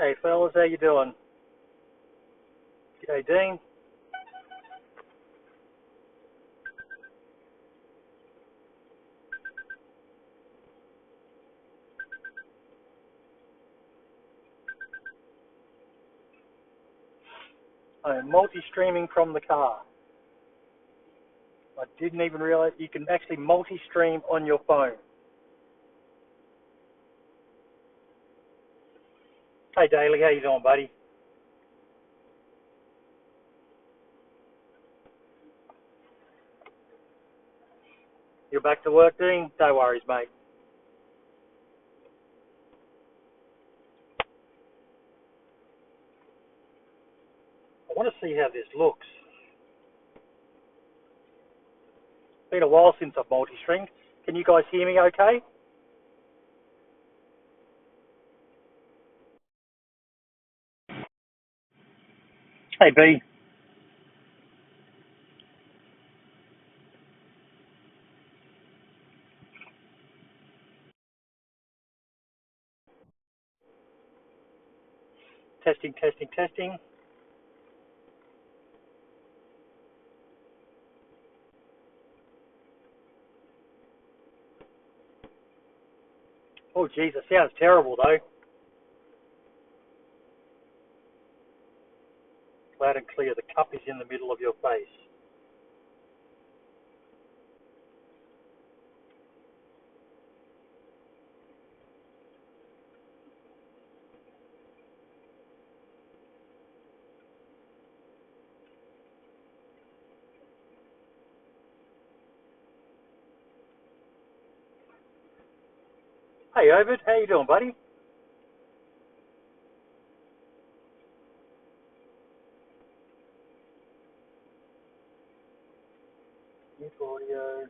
Hey fellas, how you doing? G'day Dean. I am multi-streaming from the car. I didn't even realize you can actually multi-stream on your phone. Hey Daly, how you doing, buddy? You're back to work, Dean? No worries, mate. I want to see how this looks. It's been a while since I've multi-streamed. Can you guys hear me okay? Hey B. Testing, testing, testing. Oh jeez, it sounds terrible though. Loud and clear, the cup is in the middle of your face. Hey Ovid, how you doing, buddy? Mute audio.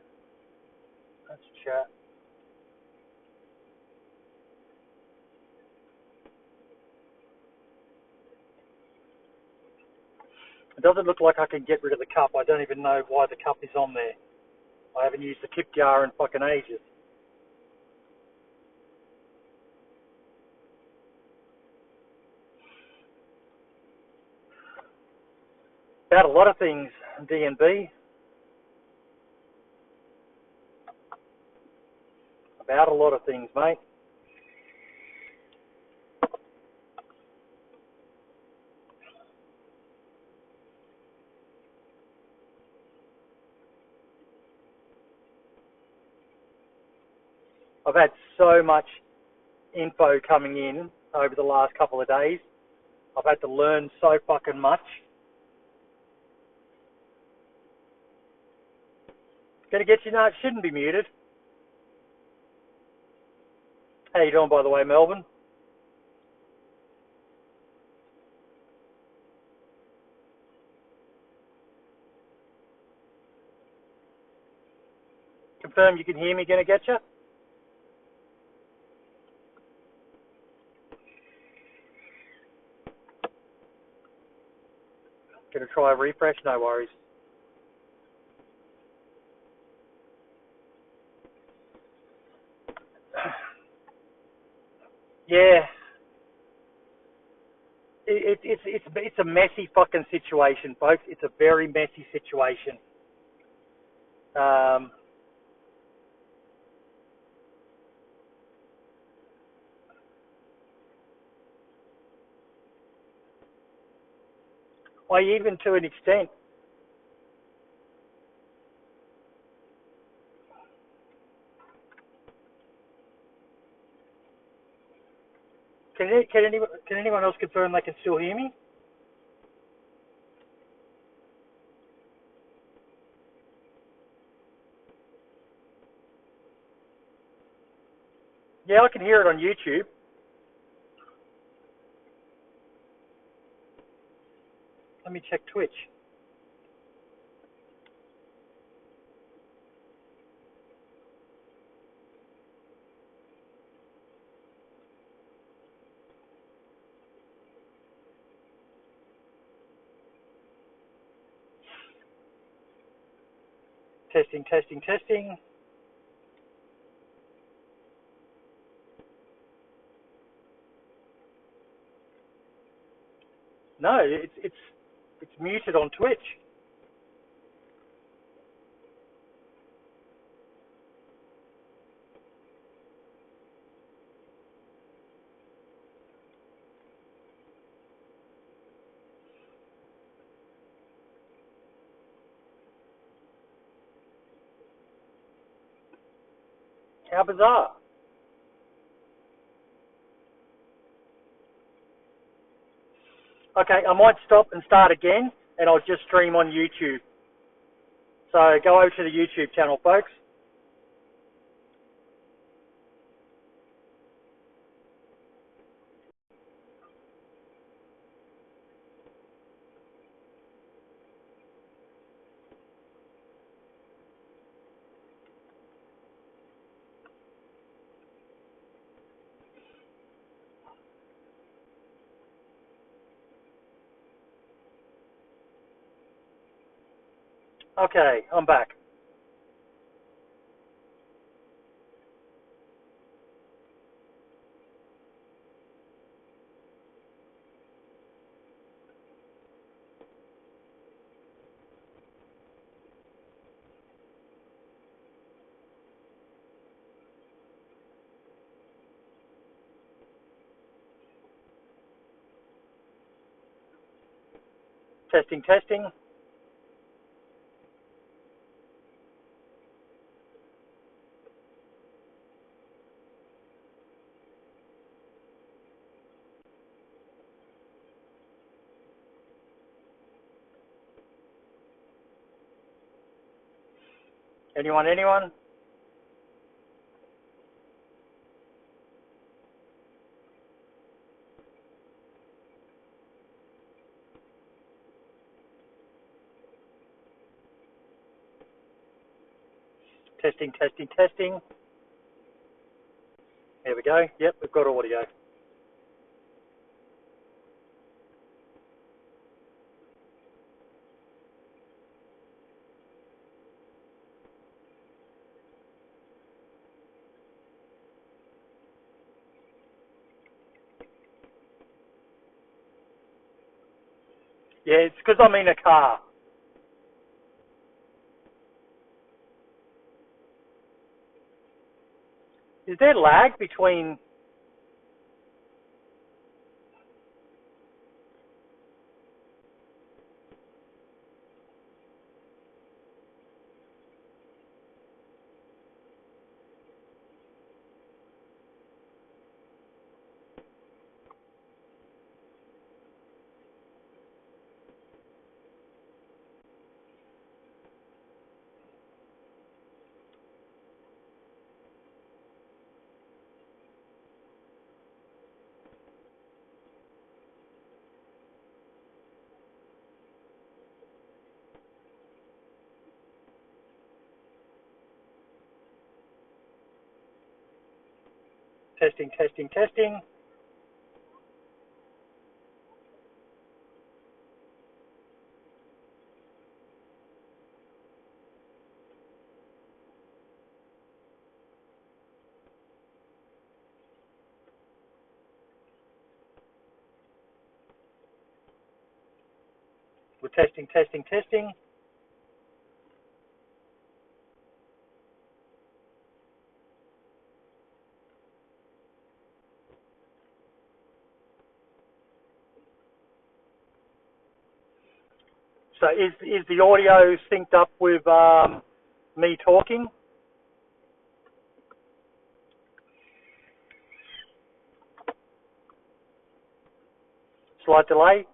Let's chat. It doesn't look like I can get rid of the cup. I don't even know why the cup is on there. I haven't used the tip jar in fucking ages. About a lot of things, D&B. About a lot of things, mate. I've had so much info coming in over the last couple of days. I've had to learn so fucking much. Gonna get you, no, it shouldn't be muted. How you doing, by the way, Melbourne? Confirm you can hear me, gonna get you? Gonna try a refresh, no worries. Yeah. It's a messy fucking situation, folks. It's a very messy situation. Um, well, even to an extent, can anyone else confirm they can still hear me? Yeah, I can hear it on YouTube. Let me check Twitch. Testing, testing, testing. No, it's muted on Twitch. How bizarre. Okay, I might stop and start again, and I'll just stream on YouTube. So go over to the YouTube channel, folks. Okay, I'm back. Testing, testing. Anyone, anyone? Testing, testing, testing. There we go. Yep, we've got audio. Yeah, it's because I'm in a car. Is there lag between... Testing, testing, testing. We're testing, testing, testing. So is the audio synced up with me talking? Slight delay.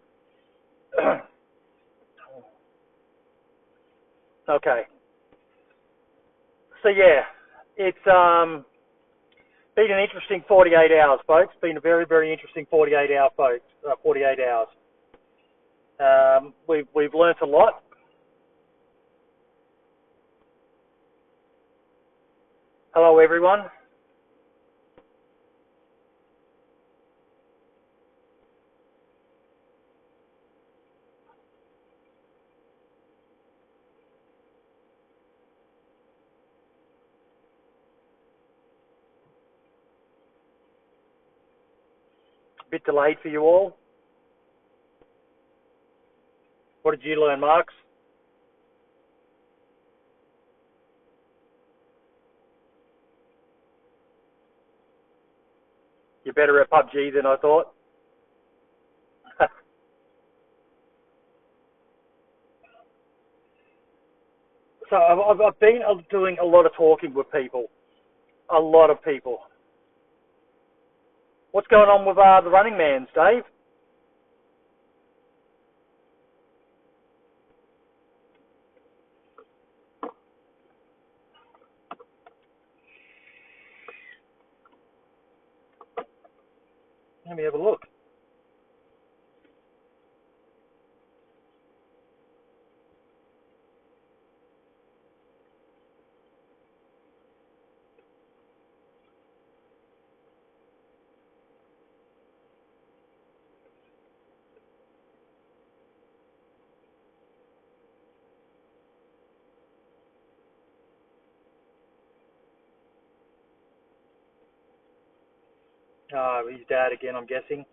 Okay. So yeah, it's been an interesting 48 hours, folks. Been a very, very interesting 48 hours. We've learnt a lot. Hello, everyone. A bit delayed for you all. What did you learn, Marks? You're better at PUBG than I thought. So I've been doing a lot of talking with people. A lot of people. What's going on with the Running Mans, Dave? Let me have a look. His dad again, I'm guessing.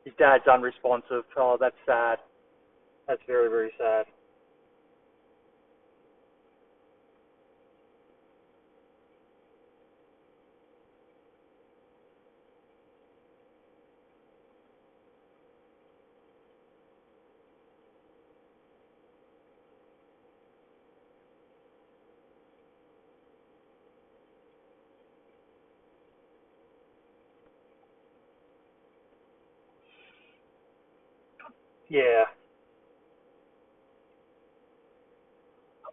His dad's unresponsive. Oh, that's sad. That's very, very sad. Yeah.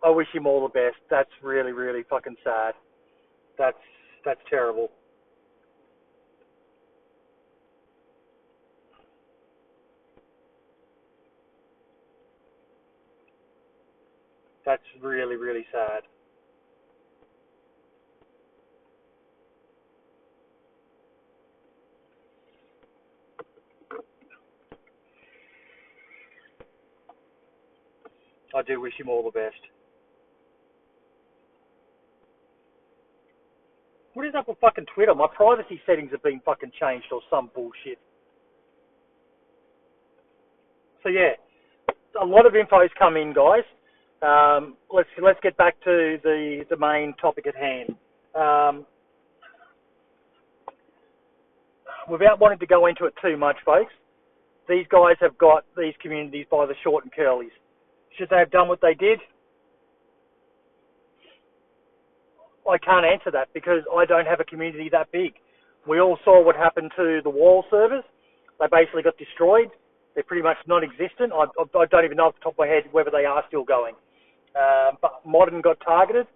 I wish him all the best. That's really, really fucking sad. That's terrible. That's really, really sad. I do wish him all the best. What is up with fucking Twitter? My privacy settings have been fucking changed or some bullshit. So yeah, a lot of info's come in, guys. Let's get back to the main topic at hand. Without wanting to go into it too much, folks, these guys have got these communities by the short and curlies. Should they have done what they did? I can't answer that because I don't have a community that big. We all saw what happened to the wall servers. They basically got destroyed. They're pretty much non-existent. I don't even know off the top of my head whether they are still going. But Modern got targeted,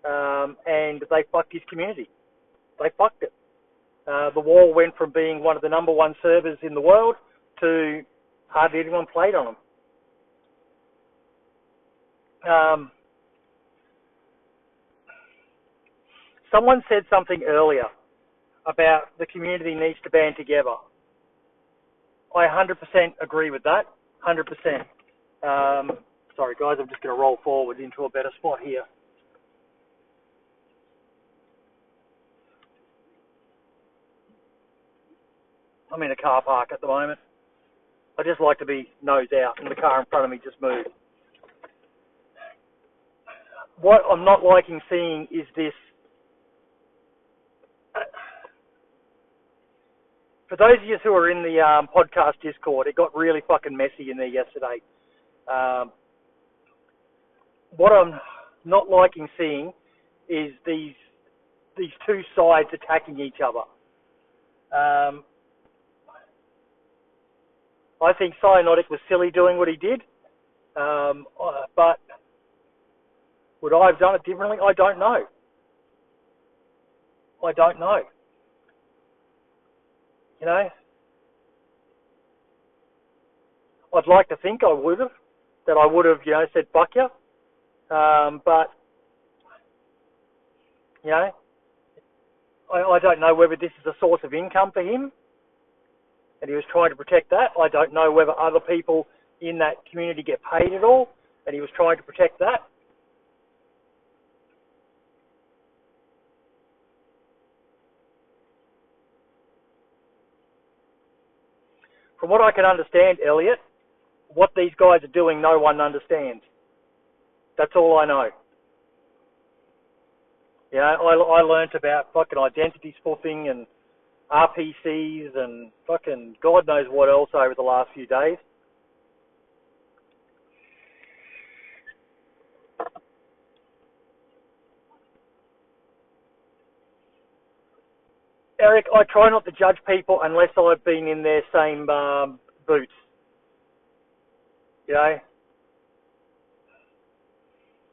and they fucked his community. They fucked it. The wall went from being one of the number one servers in the world to hardly anyone played on them. Someone said something earlier about the community needs to band together. I 100% agree with that. 100%. Sorry, guys, I'm just going to roll forward into a better spot here. I'm in a car park at the moment. I just like to be nose out, and the car in front of me just moved. What I'm not liking seeing is this. For those of you who are in the podcast Discord, it got really fucking messy in there yesterday. What I'm not liking seeing is these two sides attacking each other. I think Cyanotic was silly doing what he did, but would I have done it differently? I don't know. You know, I'd like to think I would have, that I would have, said fuck you. But, I don't know whether this is a source of income for him. and he was trying to protect that. I don't know whether other people in that community get paid at all, and he was trying to protect that. From what I can understand, Elliot, what these guys are doing, no one understands. That's all I know. Yeah, I learnt about fucking identity spoofing and RPCs and fucking God knows what else over the last few days. Eric, I try not to judge people unless I've been in their same boots. You know?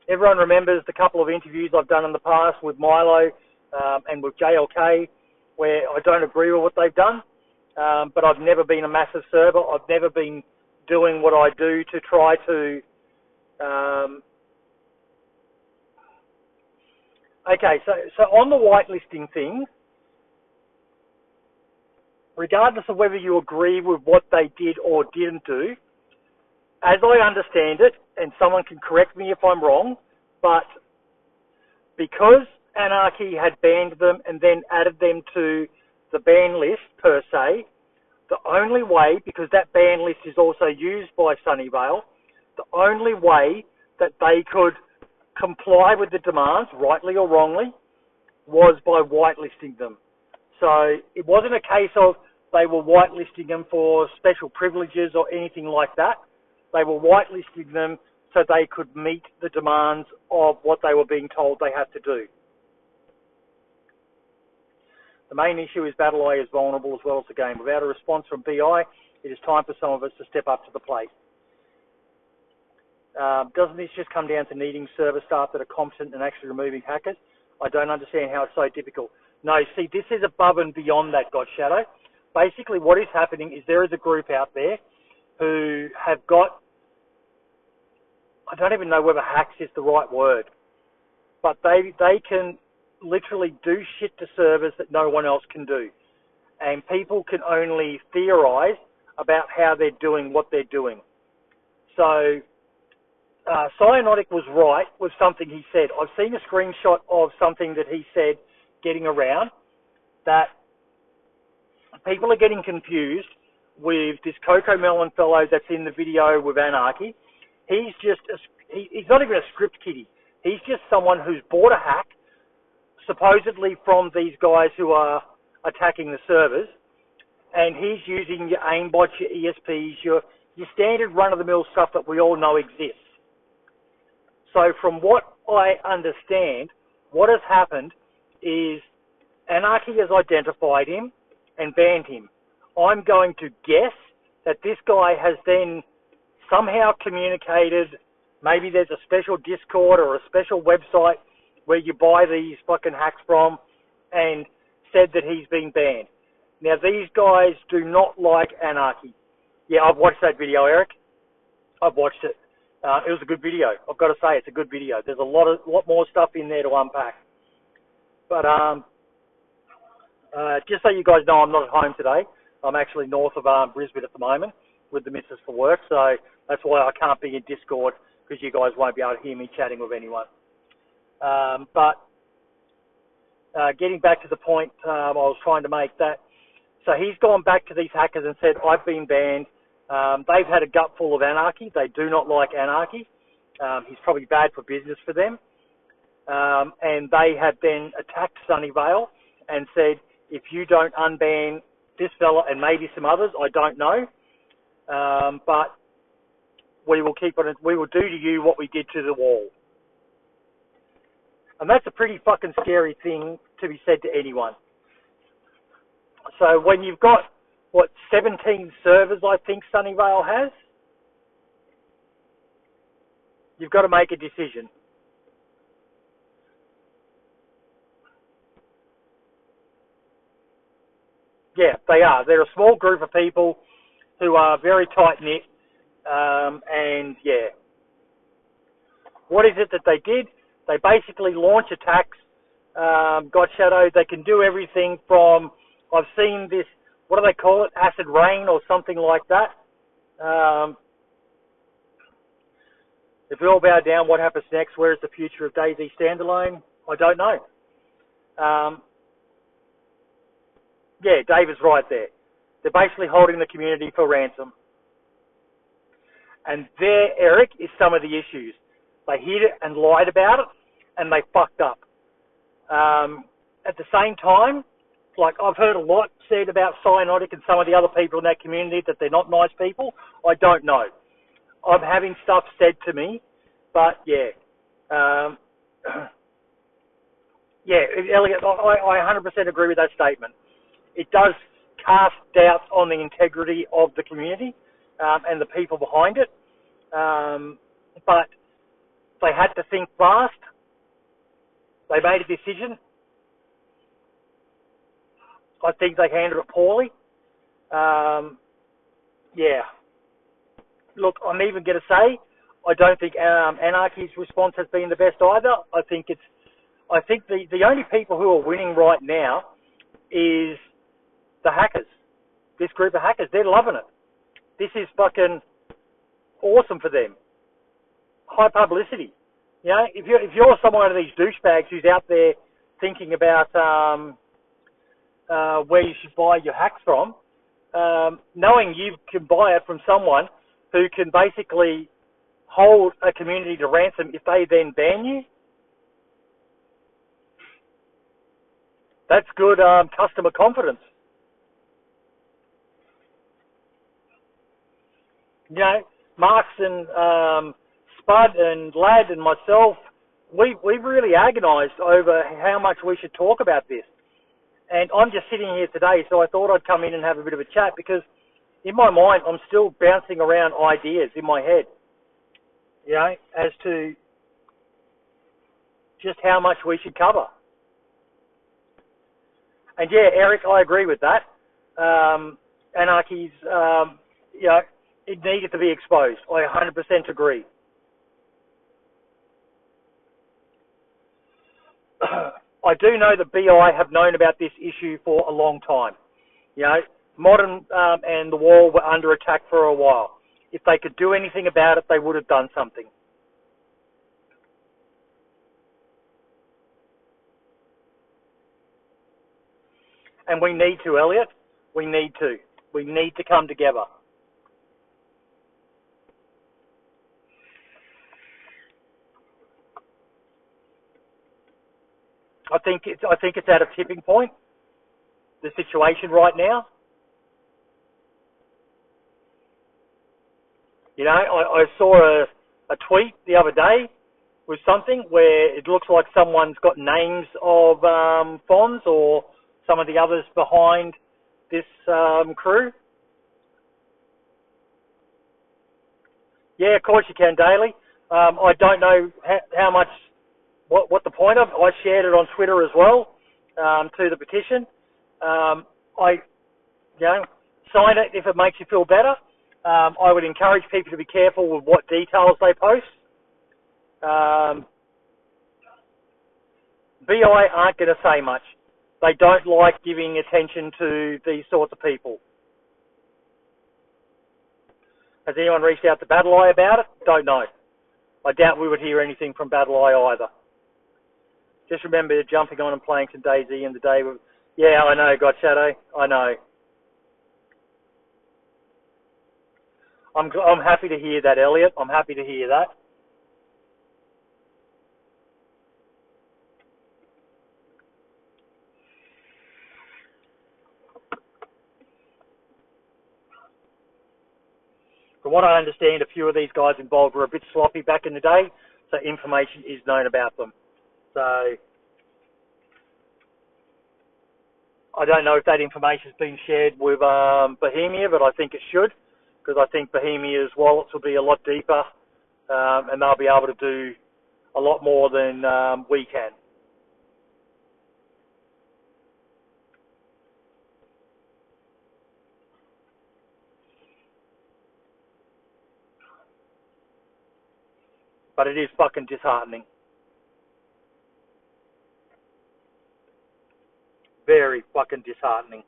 Everyone remembers the couple of interviews I've done in the past with Milo and with JLK, where I don't agree with what they've done, but I've never been a massive server. I've never been doing what I do to try to... Okay, so on the whitelisting thing, regardless of whether you agree with what they did or didn't do, as I understand it, and someone can correct me if I'm wrong, but because Anarchy had banned them and then added them to the ban list per se, the only way, because that ban list is also used by Sunnyvale, the only way that they could comply with the demands, rightly or wrongly, was by whitelisting them. So it wasn't a case of they were whitelisting them for special privileges or anything like that. They were whitelisting them so they could meet the demands of what they were being told they had to do. The main issue is BattleEye is vulnerable as well as the game. Without a response from BI, it is time for some of us to step up to the plate. Doesn't this just come down to needing server staff that are competent and actually removing hackers? I don't understand how it's so difficult. No, see, this is above and beyond that, Godshadow. Basically, what is happening is there is a group out there who have got, I don't even know whether hacks is the right word, but they can literally do shit to servers that no one else can do. And people can only theorize about how they're doing what they're doing. So, Cyanotic was right with something he said. I've seen a screenshot of something that he said getting around, that people are getting confused with this Coco Melon fellow that's in the video with Anarchy. He's just, he's not even a script kiddie. He's just someone who's bought a hack, supposedly from these guys who are attacking the servers, and he's using your aimbots, your ESPs, your standard run-of-the-mill stuff that we all know exists. So from what I understand, what has happened is Anarchy has identified him and banned him. I'm going to guess that this guy has then somehow communicated, maybe there's a special Discord or a special website where you buy these fucking hacks from, and said that he's been banned. Now, these guys do not like Anarchy. Yeah, I've watched that video, Eric. I've watched it. It was a good video. I've got to say, it's a good video. There's a lot more stuff in there to unpack. But just so you guys know, I'm not at home today. I'm actually north of Brisbane at the moment with the missus for work, so that's why I can't be in Discord, because you guys won't be able to hear me chatting with anyone. But getting back to the point I was trying to make, that so he's gone back to these hackers and said, I've been banned. They've had a gut full of Anarchy. They do not like Anarchy. He's probably bad for business for them. And they have then attacked Sunnyvale and said, if you don't unban this fella and maybe some others, I don't know, but we will keep it. We will do to you what we did to the wall. And that's a pretty fucking scary thing to be said to anyone. So when you've got, 17 servers I think Sunnyvale has, you've got to make a decision. Yeah, they are. They're a small group of people who are very tight-knit, and yeah. What is it that they did? They basically launch attacks. Godshadow, they can do everything from, I've seen this, what do they call it? Acid rain or something like that. If we all bow down, what happens next? Where is the future of DayZ standalone? I don't know. Yeah, Dave is right there. They're basically holding the community for ransom. And there, Eric, is some of the issues. They hid it and lied about it, and they fucked up. At the same time, like I've heard a lot said about Cyanotic and some of the other people in that community that they're not nice people. I don't know. I'm having stuff said to me, but yeah. Yeah, Elliot, I 100% agree with that statement. It does cast doubts on the integrity of the community and the people behind it. But they had to think fast. They made a decision. I think they handled it poorly. Yeah. Look, I'm even going to say I don't think Anarchy's response has been the best either. I think the only people who are winning right now is the hackers. This group of hackers, they're loving it. This is fucking awesome for them. High publicity. You know, if you're someone of these douchebags who's out there thinking about where you should buy your hacks from, knowing you can buy it from someone who can basically hold a community to ransom if they then ban you, that's good customer confidence. You know, Marks and Spud and Ladd and myself, we've really agonised over how much we should talk about this. And I'm just sitting here today, so I thought I'd come in and have a bit of a chat because in my mind, I'm still bouncing around ideas in my head, you know, as to just how much we should cover. And yeah, Eric, I agree with that. Anarchy's, you know, it needed to be exposed. I 100% agree. I do know that BI have known about this issue for a long time. You know, Modern and the Wall were under attack for a while. If they could do anything about it, they would have done something. And we need to, Elliot. We need to. We need to come together. I think it's at a tipping point, the situation right now. You know, I saw a tweet the other day with something where it looks like someone's got names of Fonz or some of the others behind this crew. Yeah, of course you can, Daly. I don't know how much, what the point of. I shared it on Twitter as well to the petition. Sign it if it makes you feel better. I would encourage people to be careful with what details they post. BI aren't going to say much. They don't like giving attention to these sorts of people. Has anyone reached out to Battle Eye about it? Don't know. I doubt we would hear anything from Battle Eye either. Just remember jumping on and playing some DayZ in the day. Yeah, I know, God Shadow. I know. I'm happy to hear that, Elliot. I'm happy to hear that. From what I understand, a few of these guys involved were a bit sloppy back in the day, so information is known about them. So I don't know if that information has been shared with Bohemia, but I think it should, because I think Bohemia's wallets will be a lot deeper, and they'll be able to do a lot more than we can. But it is fucking disheartening. Very fucking disheartening.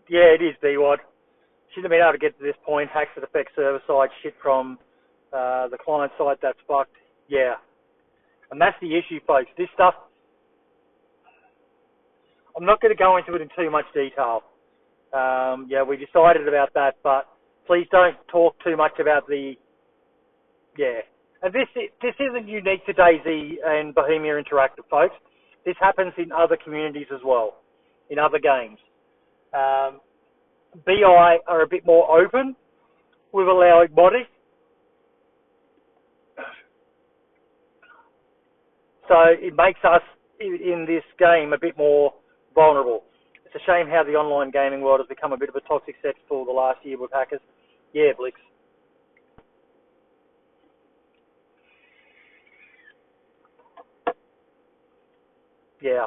Yeah, it is BWOD. Shouldn't have been able to get to this point. Hacks that affect server side, shit from the client side, that's fucked. Yeah. And that's the issue, folks. This stuff, I'm not going to go into it in too much detail. Yeah, we decided about that, but please don't talk too much about the, yeah. And this isn't unique to DayZ and Bohemia Interactive, folks. This happens in other communities as well, in other games. BI are a bit more open with allowing modding. So it makes us, in this game, a bit more vulnerable. It's a shame how the online gaming world has become a bit of a toxic cesspool the last year with hackers. Yeah, Blix. Yeah.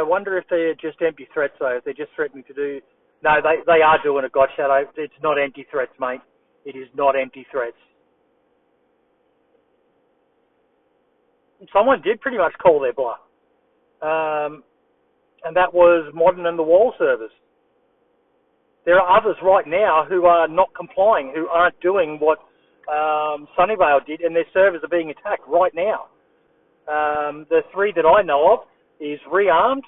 Wonder if they're just empty threats, though. If they're just threatening to do... No, they are doing a God Shadow. It's not empty threats, mate. It is not empty threats. Someone did pretty much call their bluff. And that was Modern and the Wall servers. There are others right now who are not complying, who aren't doing what Sunnyvale did, and their servers are being attacked right now. The three that I know of is Rearmed,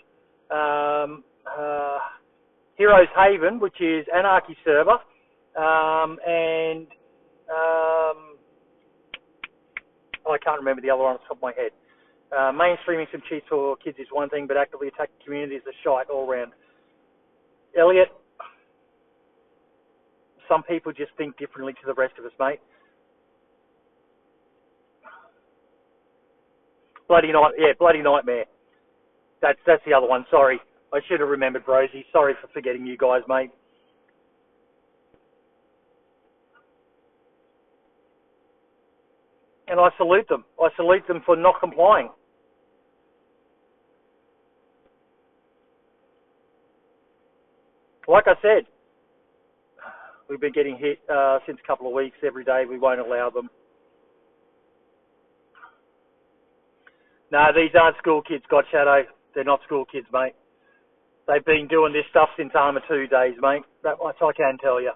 Heroes Haven, which is Anarchy server, and I can't remember the other one off the top of my head. Mainstreaming some cheats for kids is one thing, but actively attacking communities is shite all round. Elliot, some people just think differently to the rest of us, mate. Bloody Nightmare. That's the other one. Sorry, I should have remembered, Rosie. Sorry for forgetting you guys, mate. And I salute them. I salute them for not complying. Like I said, we've been getting hit since a couple of weeks. Every day we won't allow them. No, these aren't school kids, God Shadow. They're not school kids, mate. They've been doing this stuff since Arma 2 days, mate. That much I can tell you.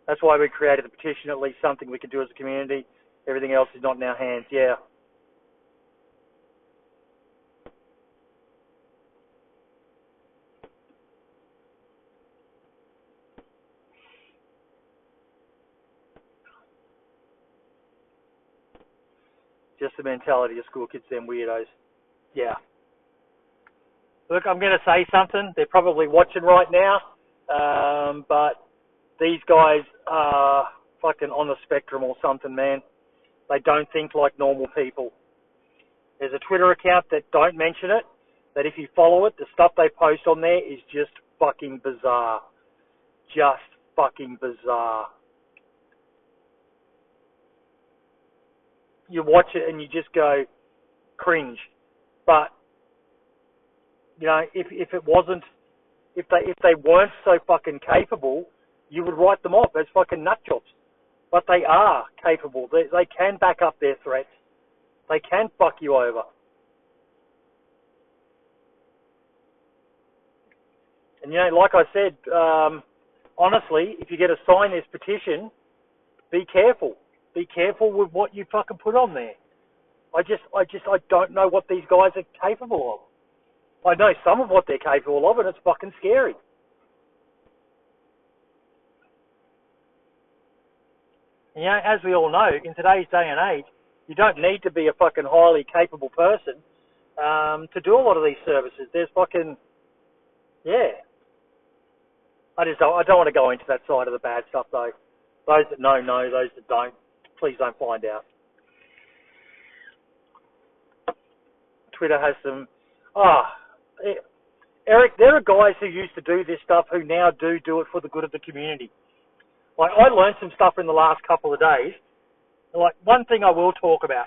That's why we created the petition, at least something we can do as a community. Everything else is not in our hands, yeah. Just the mentality of school kids, them weirdos. Yeah. Look, I'm going to say something. They're probably watching right now, but these guys are fucking on the spectrum or something, man. They don't think like normal people. There's a Twitter account that don't mention it, that if you follow it, the stuff they post on there is just fucking bizarre. Just fucking bizarre. You watch it and you just go cringe. But you know, if it wasn't, if they weren't so fucking capable, you would write them off as fucking nut jobs. But they are capable. They can back up their threats. They can fuck you over. And you know, like I said, honestly, if you're going to sign this petition, be careful. Be careful with what you fucking put on there. I don't know what these guys are capable of. I know some of what they're capable of, and it's fucking scary. You know, as we all know, in today's day and age, you don't need to be a fucking highly capable person to do a lot of these services. There's fucking, yeah. I don't want to go into that side of the bad stuff, though. Those that know, those that don't, please don't find out. Twitter has some, Eric, there are guys who used to do this stuff who now do it for the good of the community. Like, I learned some stuff in the last couple of days. Like, one thing I will talk about,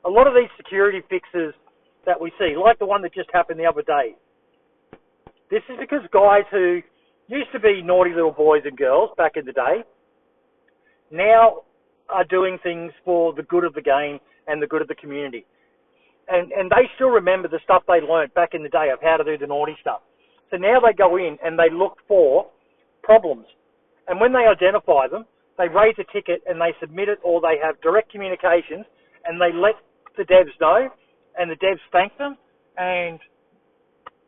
a lot of these security fixes that we see, like the one that just happened the other day, this is because guys who used to be naughty little boys and girls back in the day now are doing things for the good of the game and the good of the community. And they still remember the stuff they learnt back in the day of how to do the naughty stuff. So now they go in and they look for problems. And when they identify them, they raise a ticket and they submit it, or they have direct communications and they let the devs know, and the devs thank them and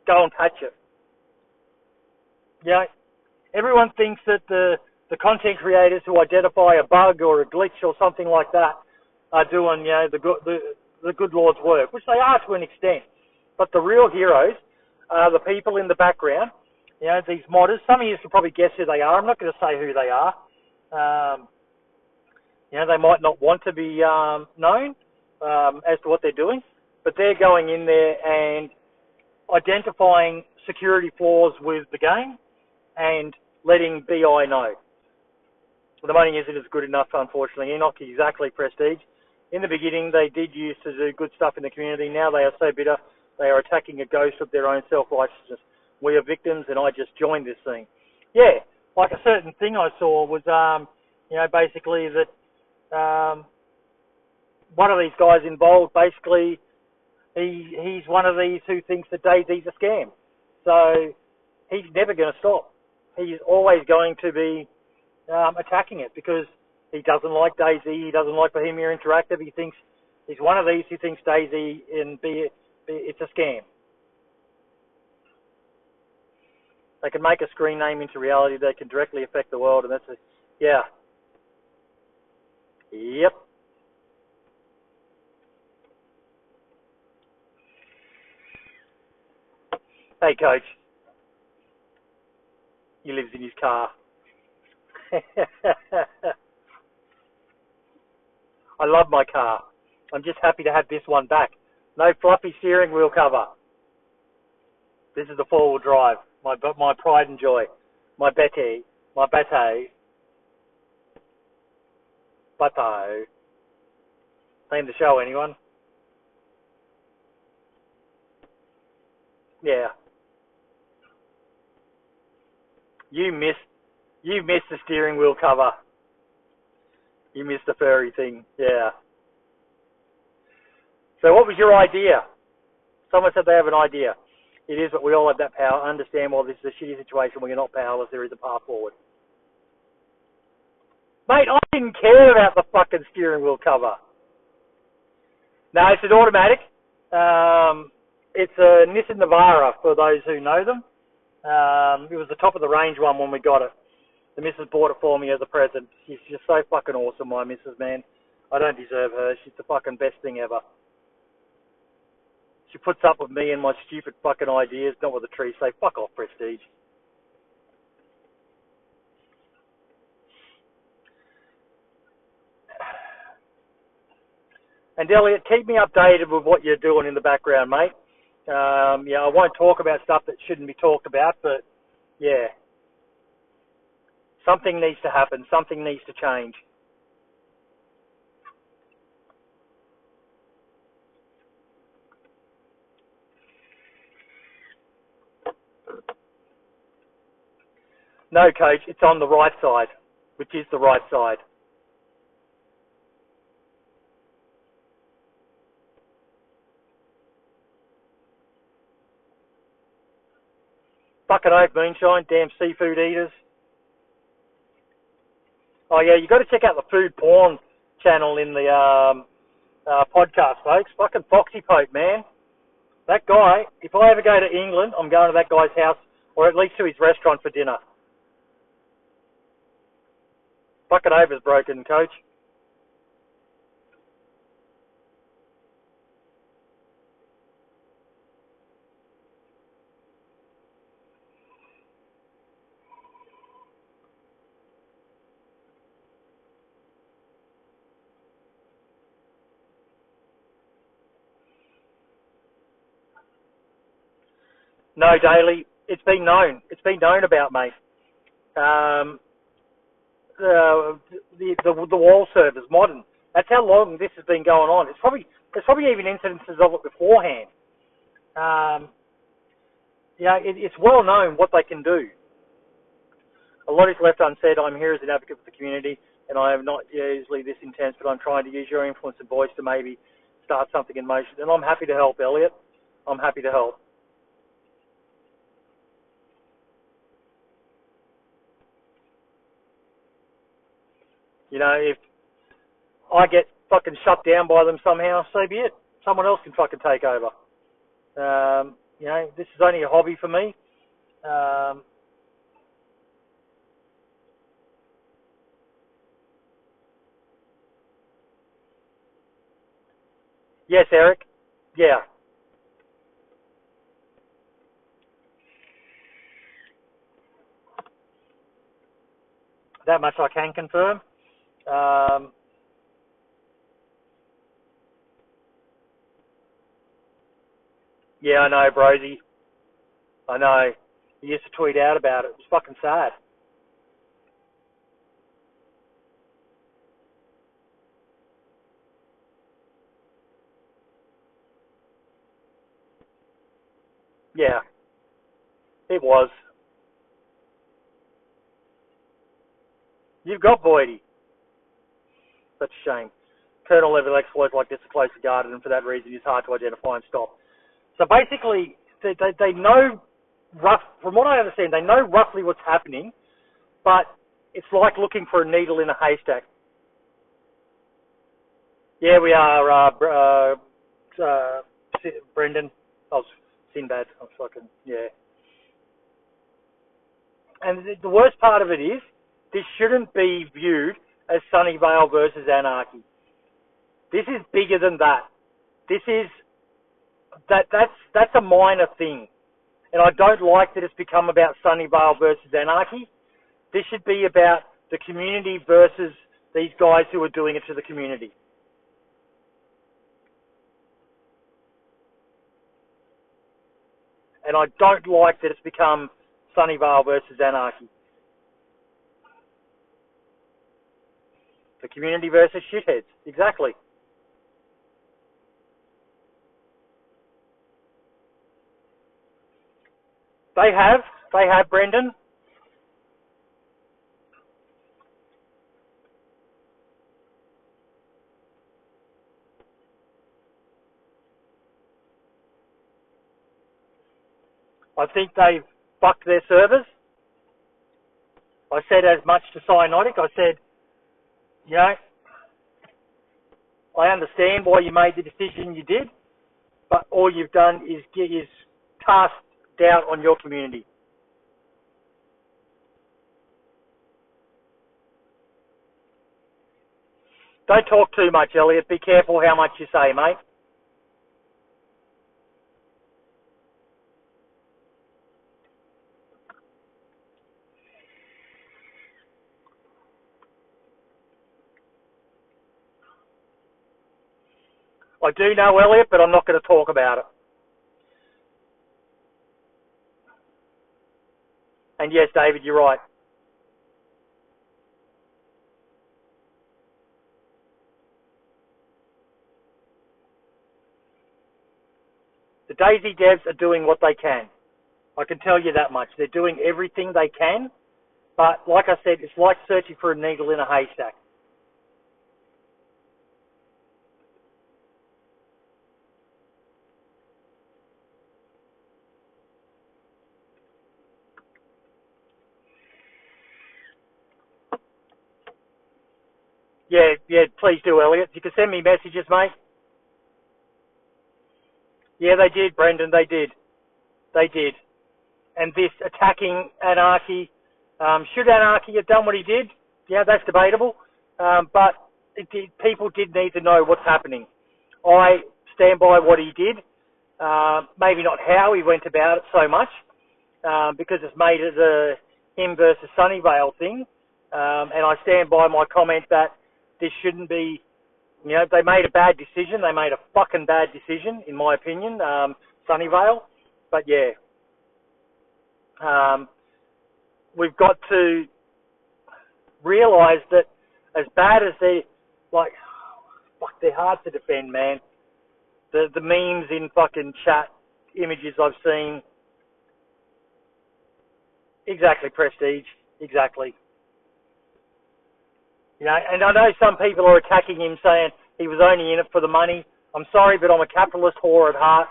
go and patch it. Everyone thinks that the content creators who identify a bug or a glitch or something like that are doing, the good Lord's work, which they are to an extent. But the real heroes are the people in the background, these modders. Some of you can probably guess who they are. I'm not going to say who they are. They might not want to be known as to what they're doing, but they're going in there and identifying security flaws with the game and letting BI know. The money isn't as good enough, unfortunately. Enoch, exactly, Prestige. In the beginning, they did used to do good stuff in the community. Now they are so bitter, they are attacking a ghost of their own self-righteousness. We are victims, and I just joined this thing. Yeah, like a certain thing I saw was, basically that one of these guys involved, basically, he's one of these who thinks that DayZ's a scam. So he's never going to stop. He's always going to be attacking it because he doesn't like DayZ, he doesn't like Bohemia Interactive. He thinks he's one of these who thinks DayZ it's a scam. They can make a screen name into reality. They can directly affect the world, and yeah. Yep. Hey, Coach. He lives in his car. I love my car. I'm just happy to have this one back. No fluffy steering wheel cover. This is the four-wheel drive. My pride and joy. My Betty. My Bate. Bato. Name the show, anyone? Yeah. You missed the steering wheel cover. You missed the furry thing. Yeah. So what was your idea? Someone said they have an idea. It is that we all have that power. Understand while this is a shitty situation where you're not powerless, there is a path forward. Mate, I didn't care about the fucking steering wheel cover. No, it's an automatic. It's a Nissan Navara, for those who know them. It was the top of the range one when we got it. The missus bought it for me as a present. She's just so fucking awesome, my missus, man. I don't deserve her. She's the fucking best thing ever. She puts up with me and my stupid fucking ideas, not with the trees. Say, fuck off, Prestige. And Elliot, keep me updated with what you're doing in the background, mate. I won't talk about stuff that shouldn't be talked about, but yeah. Something needs to happen. Something needs to change. No, Coach, it's on the right side, which is the right side. Fucking oath, moonshine, damn seafood eaters. Oh yeah, you got to check out the food porn channel in the podcast, folks. Fucking Foxy Pope, man. That guy, if I ever go to England, I'm going to that guy's house, or at least to his restaurant for dinner. Fucking over's broken, Coach. No, Daly, it's been known. It's been known about, mate. Um, the wall servers, modern. That's how long this has been going on. There's probably even incidences of it beforehand. It's well known what they can do. A lot is left unsaid. I'm here as an advocate for the community, and I am not usually this intense, but I'm trying to use your influence and voice to maybe start something in motion. And I'm happy to help, Elliot. I'm happy to help. If I get fucking shut down by them somehow, so be it. Someone else can fucking take over. This is only a hobby for me. Yes, Eric. Yeah. That much I can confirm. Yeah, I know, Brosy. I know. He used to tweet out about it. It was fucking sad. Yeah, it was. You've got Boydie. Such a shame. Kernel level exploits like this are closely guarded, and for that reason, it's hard to identify and stop. So basically, they know from what I understand, they know roughly what's happening, but it's like looking for a needle in a haystack. Yeah, we are, Brendan. Oh, Sinbad. I'm fucking, yeah. And the worst part of it is, this shouldn't be viewed as Sunnyvale versus Anarchy. This is bigger than that. This is, that's a minor thing. And I don't like that it's become about Sunnyvale versus Anarchy. This should be about the community versus these guys who are doing it to the community. And I don't like that it's become Sunnyvale versus Anarchy. The community versus shitheads. Exactly. They have, Brendan. I think they've fucked their servers. I said as much to Cyanotic. I said, I understand why you made the decision you did, but all you've done is cast doubt on your community. Don't talk too much, Elliot. Be careful how much you say, mate. I do know Elliot, but I'm not going to talk about it. And yes, David, you're right. The DayZ devs are doing what they can. I can tell you that much. They're doing everything they can, but like I said, it's like searching for a needle in a haystack. Yeah, please do, Elliot. You can send me messages, mate. Yeah, they did, Brendan, they did. They did. And this attacking Anarchy, should Anarchy have done what he did? Yeah, that's debatable. But people did need to know what's happening. I stand by what he did. Maybe not how he went about it so much, because it's made it a him versus Sunnyvale thing. And I stand by my comment that this shouldn't be, they made a bad decision. They made a fucking bad decision, in my opinion, Sunnyvale. But yeah. We've got to realise that as bad as they're hard to defend, man. The memes in fucking chat, images I've seen. Exactly, Prestige. Exactly. You know, and I know some people are attacking him saying he was only in it for the money. I'm sorry, but I'm a capitalist whore at heart.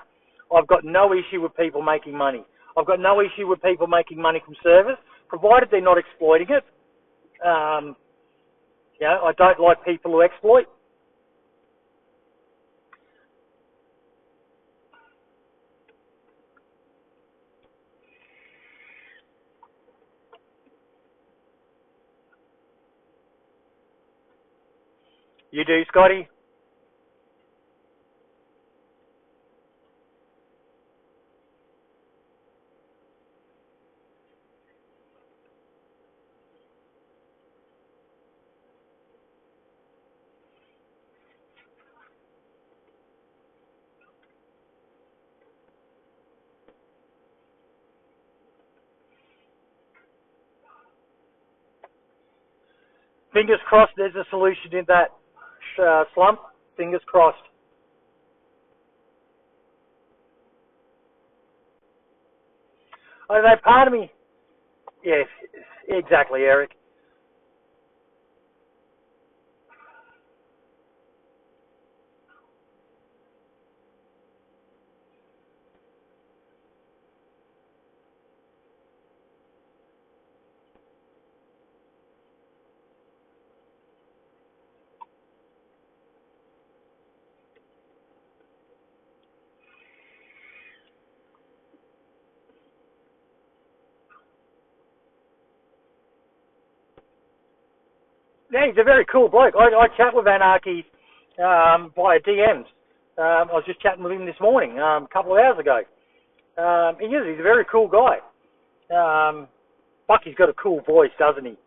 I've got no issue with people making money. I've got no issue with people making money from service, provided they're not exploiting it. You know, I don't like people who exploit. You do, Scotty? Fingers crossed there's a solution in that slump. Fingers crossed. I don't know, part of me... Yes, exactly, Eric. Yeah, he's a very cool bloke. I chat with Anarchy via DMs. I was just chatting with him this morning, a couple of hours ago. He's a very cool guy. Fuck, he's got a cool voice, doesn't he?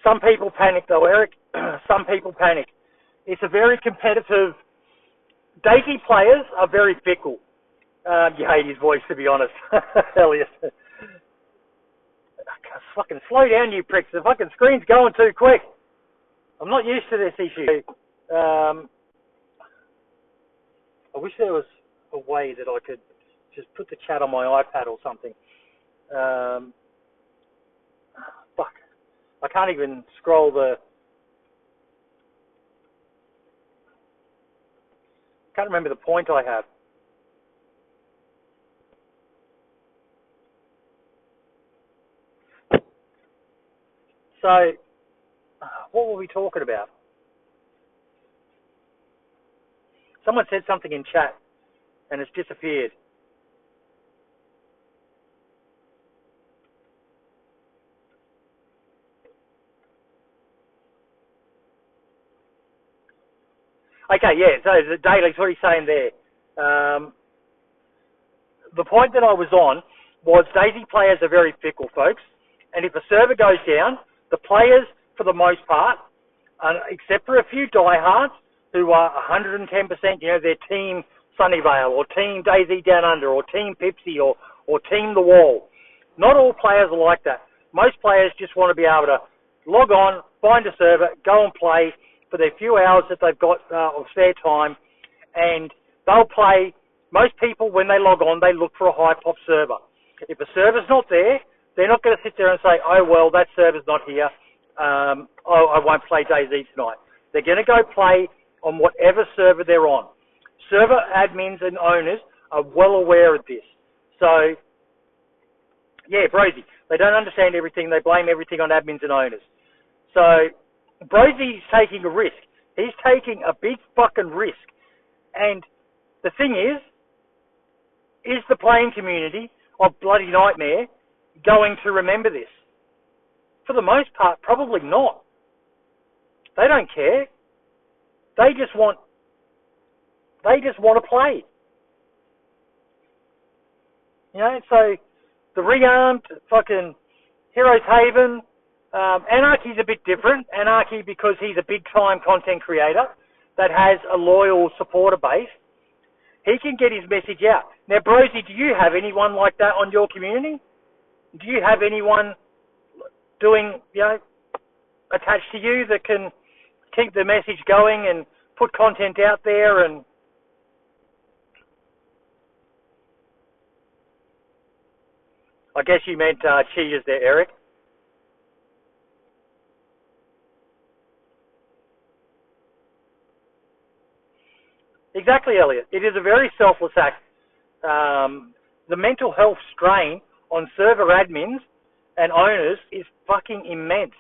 Some people panic though, Eric. Some people panic. It's a very competitive... Daisy players are very fickle. You hate his voice, to be honest. Elliot. Fucking slow down, you pricks. The fucking screen's going too quick. I'm not used to this issue. I wish there was a way that I could just put the chat on my iPad or something. Fuck. I can't even scroll the... I can't remember the point I have. So, what were we talking about? Someone said something in chat, and it's disappeared. Okay, yeah, so the Daly's, what he's saying there. The point that I was on was Daisy players are very fickle, folks. And if a server goes down, the players, for the most part, except for a few diehards who are 110%, you know, they're Team Sunnyvale or Team Daisy Down Under or Team Pipsy or Team The Wall. Not all players are like that. Most players just want to be able to log on, find a server, go and play for their few hours that they've got of spare time, and they'll play. Most people, when they log on, they look for a high pop server. If a server's not there, they're not going to sit there and say, oh, well, that server's not here. I won't play DayZ tonight. They're going to go play on whatever server they're on. Server admins and owners are well aware of this. So, yeah, Brosy, they don't understand everything. They blame everything on admins and owners. So, Brosy's taking a risk. He's taking a big fucking risk. And the thing is the playing community of Bloody Nightmare going to remember this? For the most part, probably not. They don't care. They just want to play. You know, so the rearmed fucking Heroes Haven, Anarchy's a bit different. Anarchy, because he's a big-time content creator that has a loyal supporter base, he can get his message out. Now, Brosy, do you have anyone like that on your community? Do you have anyone doing, attached to you that can keep the message going and put content out there? And I guess you meant cheaters there, Eric. Exactly, Elliot. It is a very selfless act. The mental health strain on server admins and owners is fucking immense.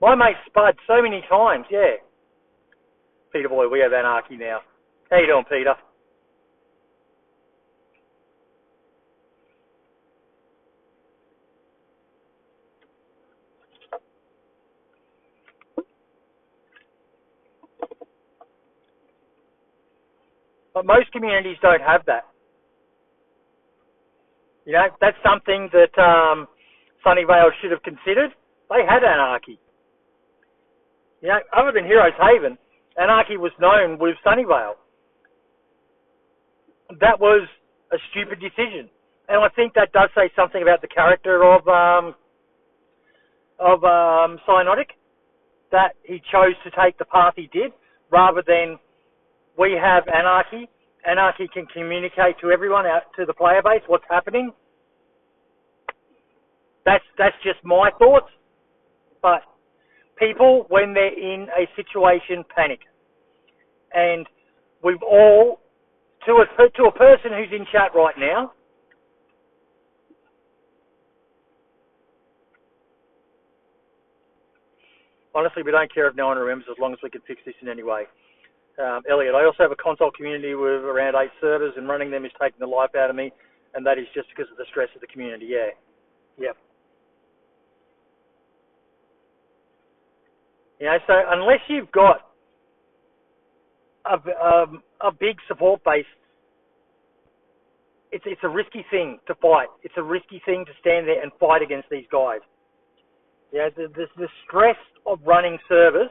My mate spud so many times, yeah. Peter boy, we have Anarchy now. How you doing, Peter? But most communities don't have that. You know, that's something that Sunnyvale should have considered. They had Anarchy. You know, other than Heroes Haven, Anarchy was known with Sunnyvale. That was a stupid decision. And I think that does say something about the character of Cyanotic, that he chose to take the path he did, rather than we have Anarchy. Anarchy can communicate to everyone, out to the player base, what's happening. That's just my thoughts. But people, when they're in a situation, panic. And we've all, to a person who's in chat right now, honestly, we don't care if no one remembers as long as we can fix this in any way. Elliot, I also have a console community with around 8 servers, and running them is taking the life out of me, and that is just because of the stress of the community. Yeah. Yep. You know, so unless you've got a big support base, it's a risky thing to fight. It's a risky thing to stand there and fight against these guys. Yeah, the stress of running servers.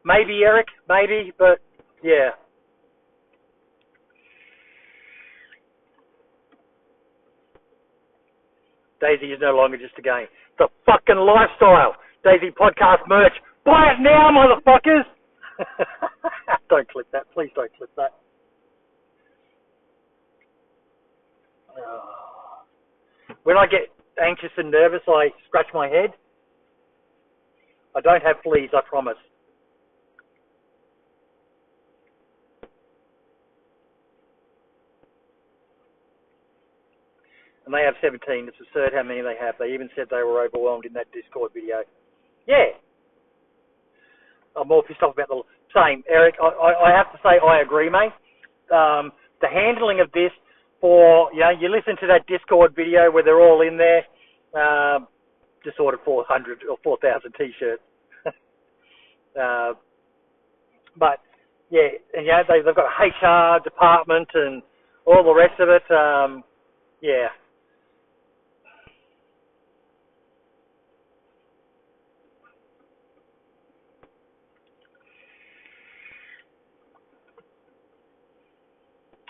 Maybe, Eric, maybe, but yeah. Daisy is no longer just a game. It's a fucking lifestyle. Daisy podcast merch. Buy it now, motherfuckers! Don't click that. Please don't click that. When I get anxious and nervous, I scratch my head. I don't have fleas, I promise. And they have 17. It's absurd how many they have. They even said they were overwhelmed in that Discord video. Yeah. I'm more pissed off about the same. Eric, I have to say I agree, mate. The handling of this for, you listen to that Discord video where they're all in there, just ordered 400 or 4,000 t-shirts. But, yeah, and, they've got a HR department and all the rest of it. Yeah.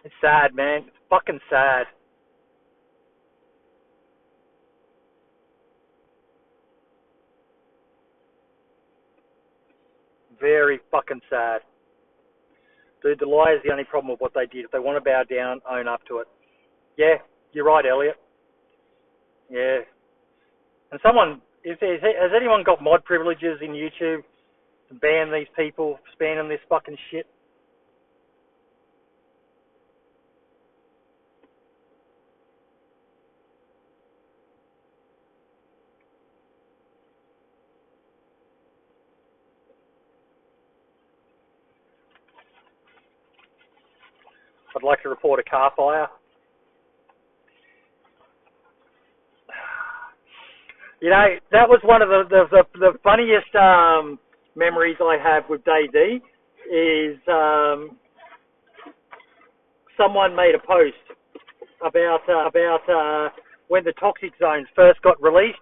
It's sad, man. It's fucking sad. Very fucking sad. Dude, the lie is the only problem with what they did. If they want to bow down, own up to it. Yeah, you're right, Elliot. Yeah. And has anyone got mod privileges in YouTube to ban these people spamming this fucking shit? I'd like to report a car fire. That was one of the funniest memories I have with DayZ is someone made a post about when the toxic zones first got released.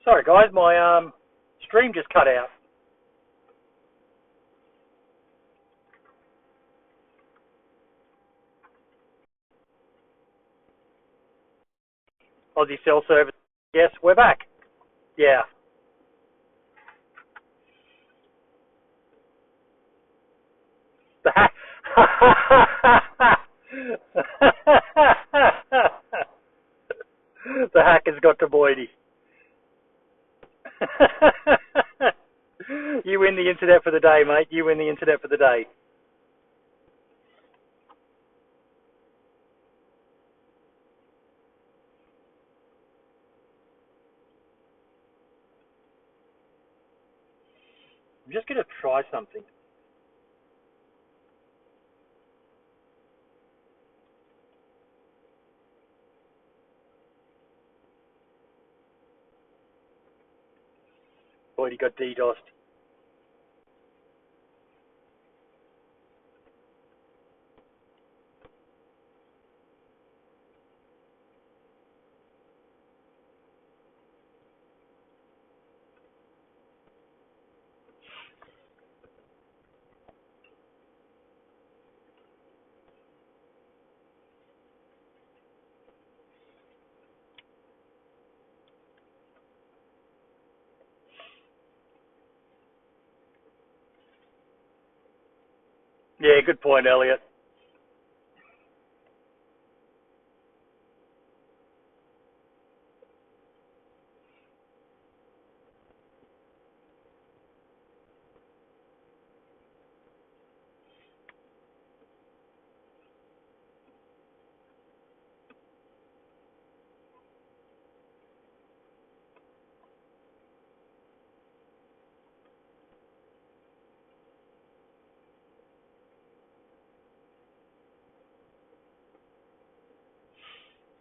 Sorry guys, my stream just cut out. Aussie Cell Service. Yes, we're back. Yeah. The hack. The hackers got to Boydie. You win the internet for the day, mate. You win the internet for the day. I'm just going to try something. Boydie got DDoSed. Yeah, good point, Elliot.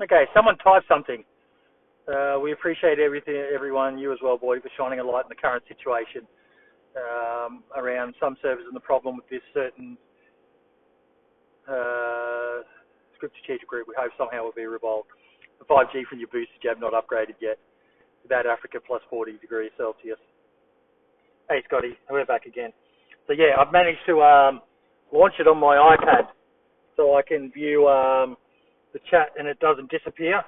Okay, someone type something. We appreciate everyone, you as well, Boydie, for shining a light in the current situation around some servers and the problem with this certain script strategic group. We hope somehow will be resolved. The 5G from your booster jab not upgraded yet. About Africa plus 40 degrees Celsius. Hey, Scotty, we're back again. So yeah, I've managed to launch it on my iPad so I can view the chat and it doesn't disappear.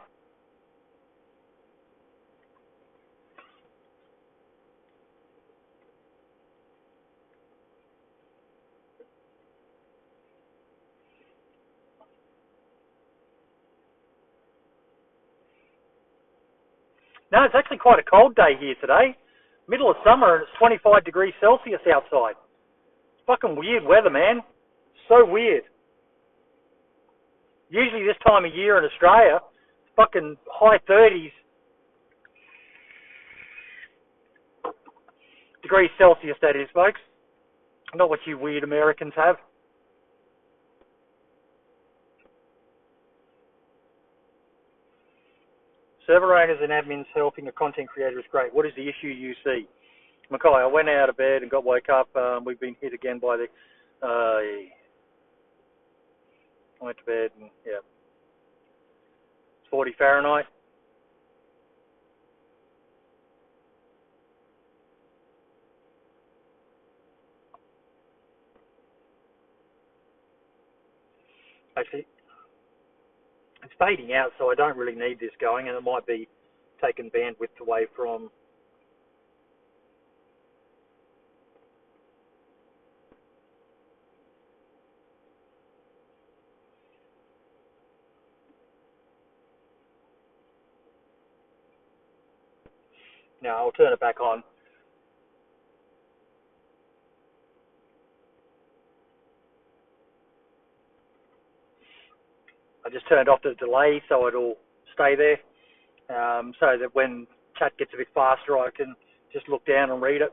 No, it's actually quite a cold day here today. Middle of summer and it's 25 degrees Celsius outside. It's fucking weird weather, man. So weird. Usually this time of year in Australia, it's fucking high 30s degrees Celsius, that is, folks. Not what you weird Americans have. Server owners and admins helping a content creator is great. What is the issue you see? Mackay, I went out of bed and got woke up. We've been hit again by the... I went to bed and, yeah. It's 40 Fahrenheit. Actually, it's fading out, so I don't really need this going, and it might be taking bandwidth away from... Now I'll turn it back on. I just turned off the delay so it'll stay there, so that when chat gets a bit faster, I can just look down and read it.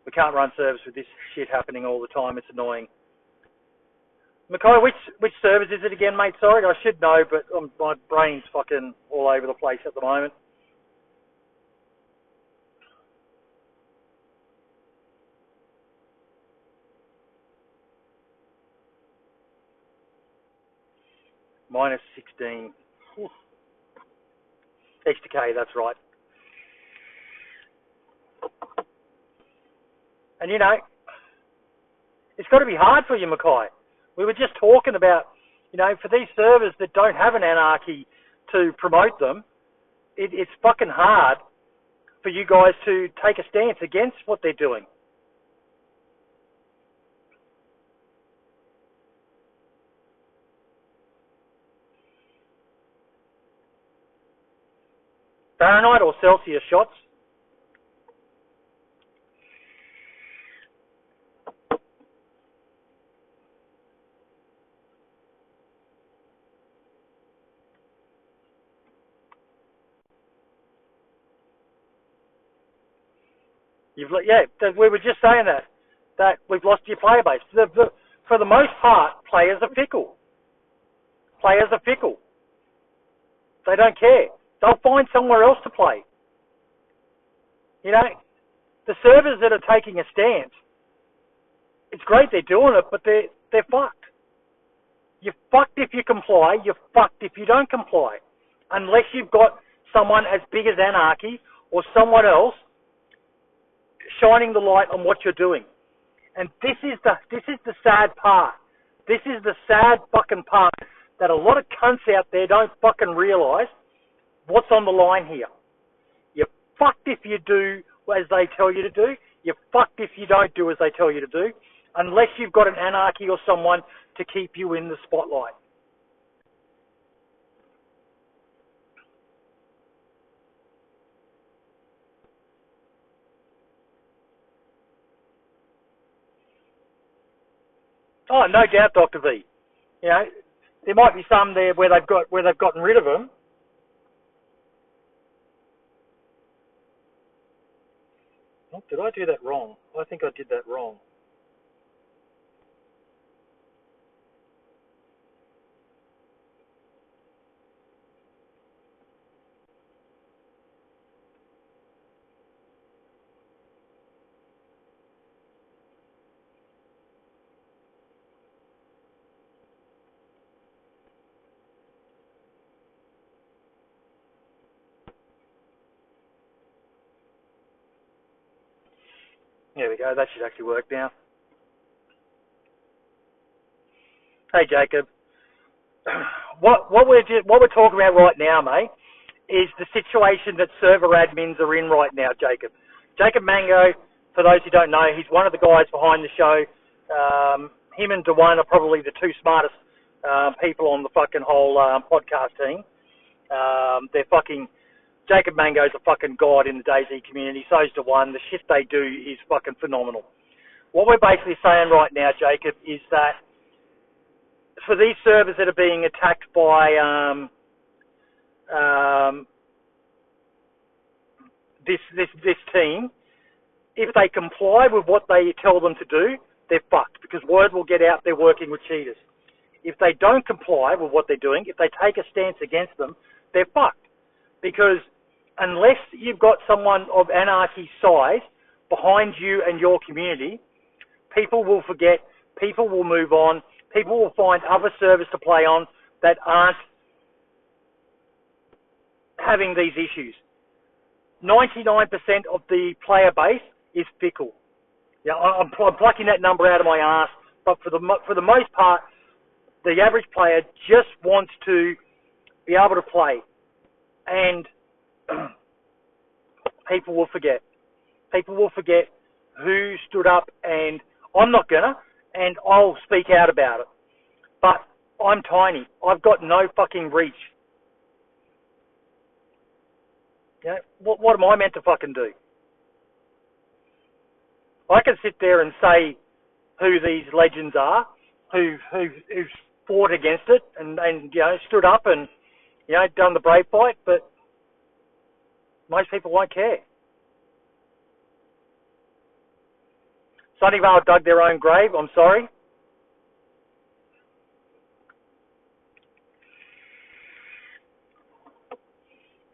We can't run servers with this shit happening all the time. It's annoying. Mackay, which servers is it again, mate? Sorry, I should know, but my brain's fucking all over the place at the moment. Minus 16. Oof. XTK, that's right. And you know, it's got to be hard for you, Mackay. We were just talking about, you know, for these servers that don't have an anarchy to promote them, it's fucking hard for you guys to take a stance against what they're doing. Fahrenheit or Celsius shots? We were just saying that we've lost your player base. For the most part, players are fickle. Players are fickle. They don't care. They'll find somewhere else to play. You know, the servers that are taking a stance, it's great they're doing it, but they're fucked. You're fucked if you comply. You're fucked if you don't comply. Unless you've got someone as big as Anarchy or someone else shining the light on what you're doing. And this is the sad part. This is the sad fucking part that a lot of cunts out there don't fucking realise what's on the line here. You're fucked if you do as they tell you to do. You're fucked if you don't do as they tell you to do, unless you've got an anarchy or someone to keep you in the spotlight. Oh, no doubt, Dr. V. You know, there might be some there where they've gotten rid of them. Oh, did I do that wrong? I think I did that wrong. There we go. That should actually work now. Hey, Jacob. What we're talking about right now, mate, is the situation that server admins are in right now, Jacob. Jacob Mango, for those who don't know, he's one of the guys behind the show. Him and Dwayne are probably the two smartest people on the fucking whole podcast team. They're fucking... Jacob Mango's a fucking god in the DayZ community. So's Dwayne. The shit they do is fucking phenomenal. What we're basically saying right now, Jacob, is that for these servers that are being attacked by this team, if they comply with what they tell them to do, they're fucked, because word will get out they're working with cheaters. If they don't comply with what they're doing, if they take a stance against them, they're fucked. Because unless you've got someone of anarchy size behind you and your community, people will forget, people will move on, people will find other servers to play on that aren't having these issues. 99% of the player base is fickle. Yeah, I'm plucking that number out of my ass, but for the most part, the average player just wants to be able to play, and people will forget. People will forget who stood up, and I'm not gonna, and I'll speak out about it. But I'm tiny. I've got no fucking reach. You know, what am I meant to fucking do? I can sit there and say who these legends are, who've fought against it and you know, stood up and, you know, done the brave fight, but most people won't care. Sunnyvale dug their own grave, I'm sorry.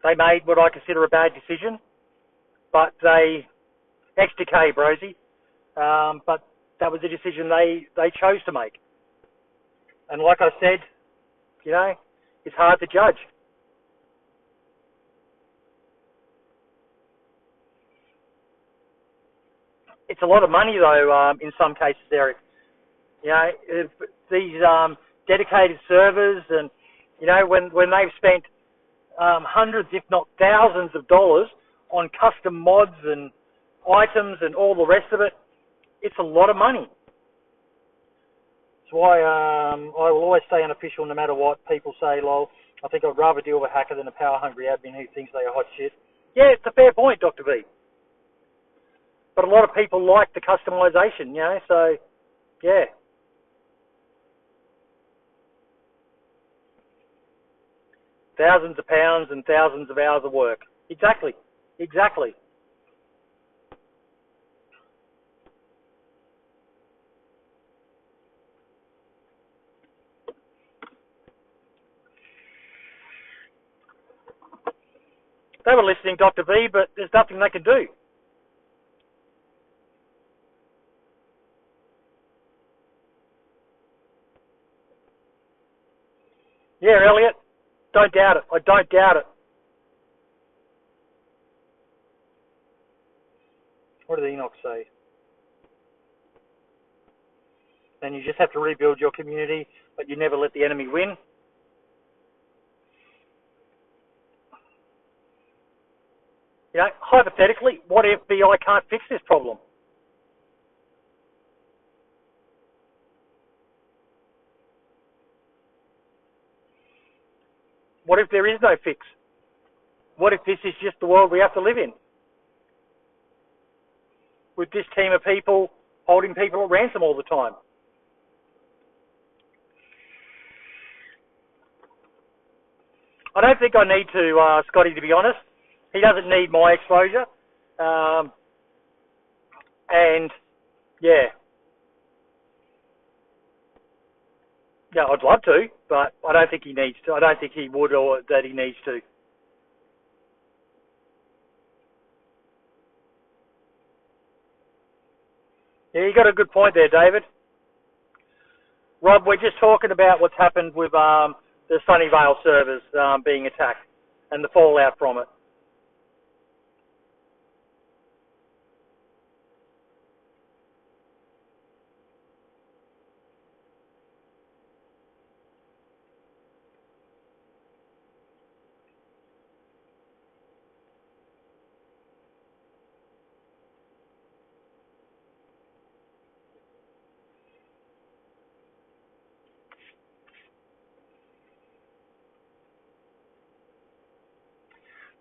They made what I consider a bad decision, but they, XTK, Brosy, but that was a decision they chose to make. And like I said, you know, it's hard to judge. It's a lot of money, though, in some cases, Eric. You know, if these dedicated servers and, you know, when they've spent hundreds, if not thousands of dollars on custom mods and items and all the rest of it, it's a lot of money. That's why I will always stay unofficial no matter what. People say, lol, I think I'd rather deal with a hacker than a power-hungry admin who thinks they are hot shit. Yeah, it's a fair point, Dr. V. But a lot of people like the customization, you know, so, yeah. Thousands of pounds and thousands of hours of work. Exactly. They were listening, Dr. V, but there's nothing they can do. Yeah, Elliot, don't doubt it. I don't doubt it. What did Enoch say? Then you just have to rebuild your community, but you never let the enemy win. You know, hypothetically, what if BI can't fix this problem? What if there is no fix? What if this is just the world we have to live in? With this team of people holding people at ransom all the time. I don't think I need to, Scotty, to be honest. He doesn't need my exposure. And, yeah. Yeah, I'd love to, but I don't think he needs to. I don't think he would or that he needs to. Yeah, you got a good point there, David. Rob, we're just talking about what's happened with the Sunnyvale servers being attacked and the fallout from it.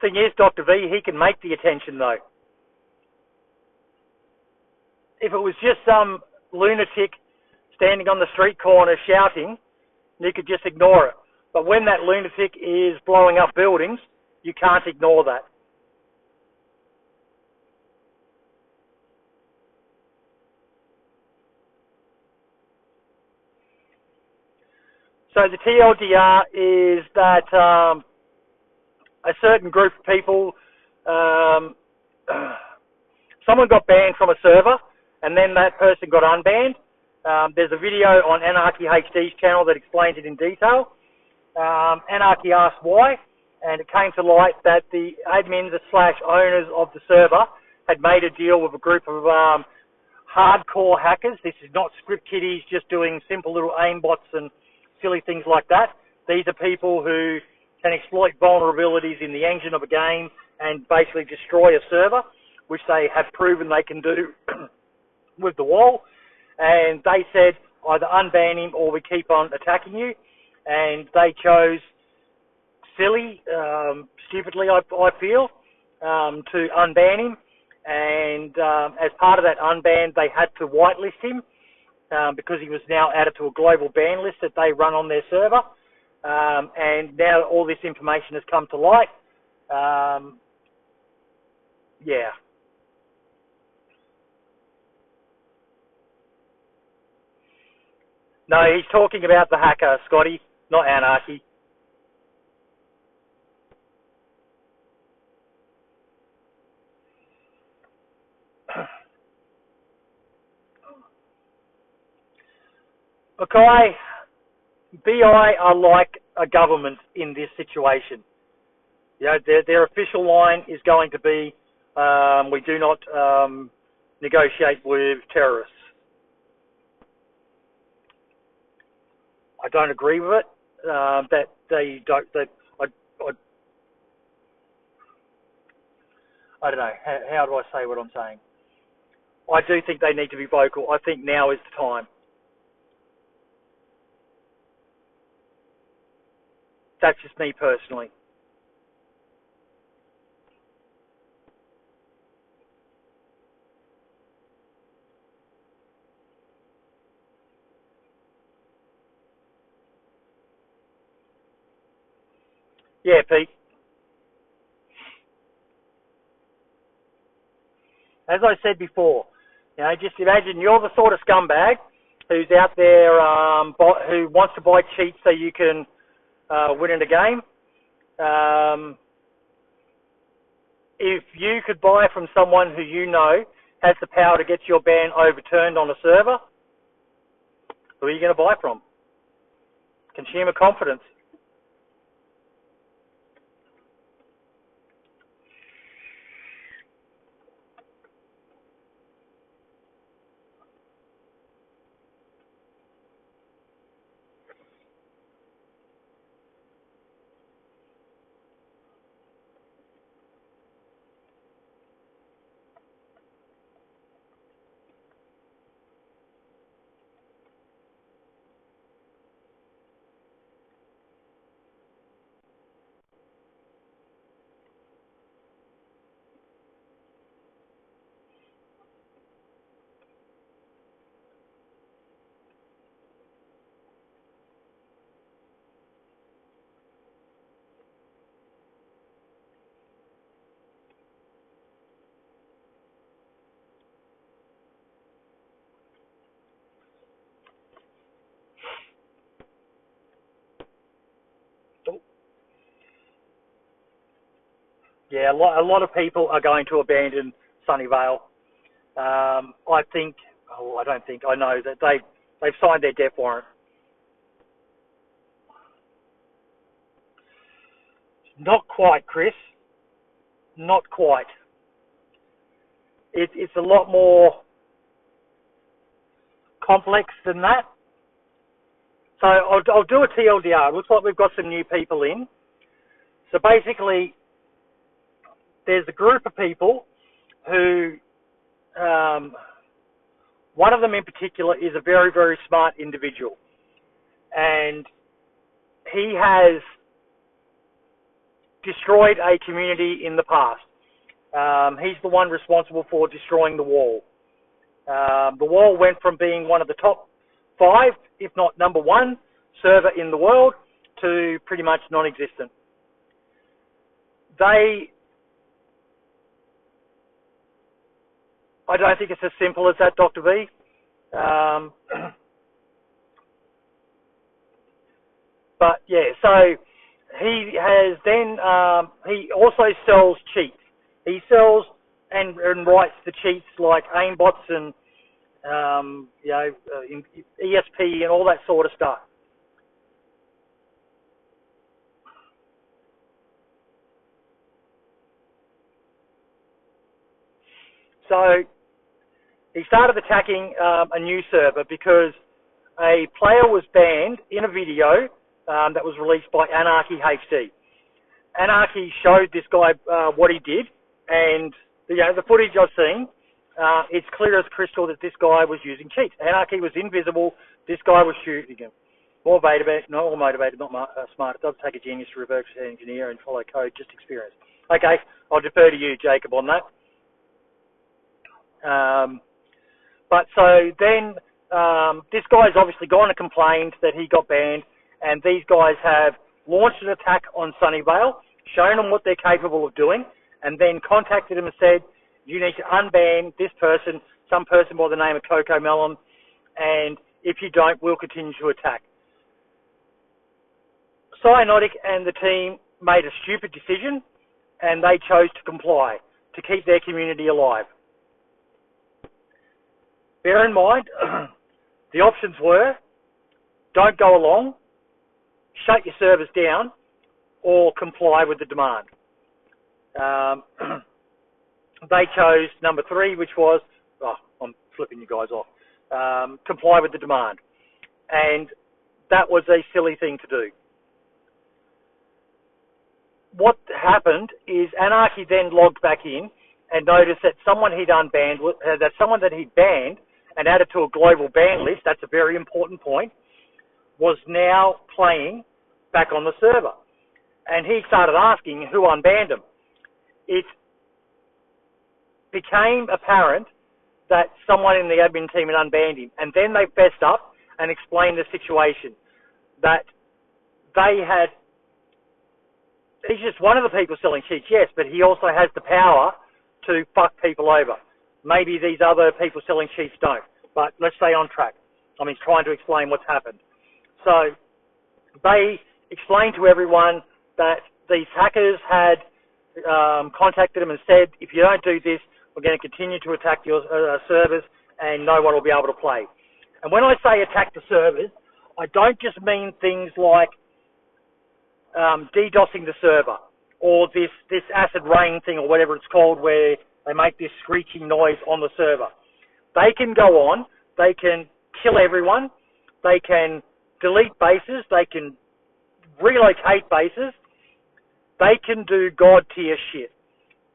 Thing is, Dr. V, he can make the attention, though. If it was just some lunatic standing on the street corner shouting, you could just ignore it. But when that lunatic is blowing up buildings, you can't ignore that. So the TLDR is that a certain group of people, someone got banned from a server, and then that person got unbanned. There's a video on Anarchy HD's channel that explains it in detail. Anarchy asked why, and it came to light that the admins / owners of the server had made a deal with a group of hardcore hackers. This is not script kiddies just doing simple little aimbots and silly things like that. These are people who can exploit vulnerabilities in the engine of a game and basically destroy a server, which they have proven they can do with the wall. And they said either unban him or we keep on attacking you. And they chose stupidly, I feel, to unban him, and as part of that unban, they had to whitelist him because he was now added to a global ban list that they run on their server. And now all this information has come to light. Yeah. No, he's talking about the hacker, Scotty, not Anarchy. Okay, BI are like a government in this situation. You know, their official line is going to be, we do not negotiate with terrorists. I don't agree with it. That they don't. That I don't know. How do I say what I'm saying? I do think they need to be vocal. I think now is the time. That's just me personally. Yeah, Pete. As I said before, you know, just imagine you're the sort of scumbag who's out there who wants to buy cheats so you can win in a game. If you could buy from someone who you know has the power to get your ban overturned on a server, who are you going to buy from? Consumer confidence. Yeah, a lot of people are going to abandon Sunnyvale. I think, I don't think, I know that they've signed their death warrant. Not quite, Chris. Not quite. It's a lot more complex than that. So I'll do a TLDR. It looks like we've got some new people in. So basically, there's a group of people who, one of them in particular is a very, very smart individual. And he has destroyed a community in the past. He's the one responsible for destroying the wall. The wall went from being one of the top 5, if not number 1, server in the world to pretty much non-existent. I don't think it's as simple as that, Dr. V. But yeah, so he has then, he also sells cheats. He sells and writes the cheats like aimbots and, ESP and all that sort of stuff. So he started attacking a new server because a player was banned in a video that was released by Anarchy HD. Anarchy showed this guy what he did, and the footage I've seen, it's clear as crystal that this guy was using cheats. Anarchy was invisible. This guy was shooting him. More motivated, not smart. It does take a genius to reverse engineer and follow code, just experience. Okay, I'll defer to you, Jacob, on that. But so then this guy's obviously gone and complained that he got banned, and these guys have launched an attack on Sunnyvale, shown them what they're capable of doing, and then contacted him and said, you need to unban this person, some person by the name of Coco Melon, and if you don't, we'll continue to attack. Cyanotic and the team made a stupid decision, and they chose to comply to keep their community alive. Bear in mind, the options were, don't go along, shut your servers down, or comply with the demand. They chose number 3, which was, I'm flipping you guys off, comply with the demand. And that was a silly thing to do. What happened is Anarchy then logged back in and noticed that someone he'd unbanned, that someone that he'd banned and added to a global ban list, that's a very important point, was now playing back on the server. And he started asking who unbanned him. It became apparent that someone in the admin team had unbanned him. And then they fessed up and explained the situation. That they had... He's just one of the people selling cheats, yes, but he also has the power to fuck people over. Maybe these other people selling cheats don't, but let's stay on track. I mean, he's trying to explain what's happened. So they explained to everyone that these hackers had contacted them and said, if you don't do this, we're going to continue to attack your servers and no one will be able to play. And when I say attack the servers, I don't just mean things like DDoSing the server, or this acid rain thing, or whatever it's called, where they make this screeching noise on the server. They can go on, they can kill everyone, they can delete bases, they can relocate bases, they can do god tier shit.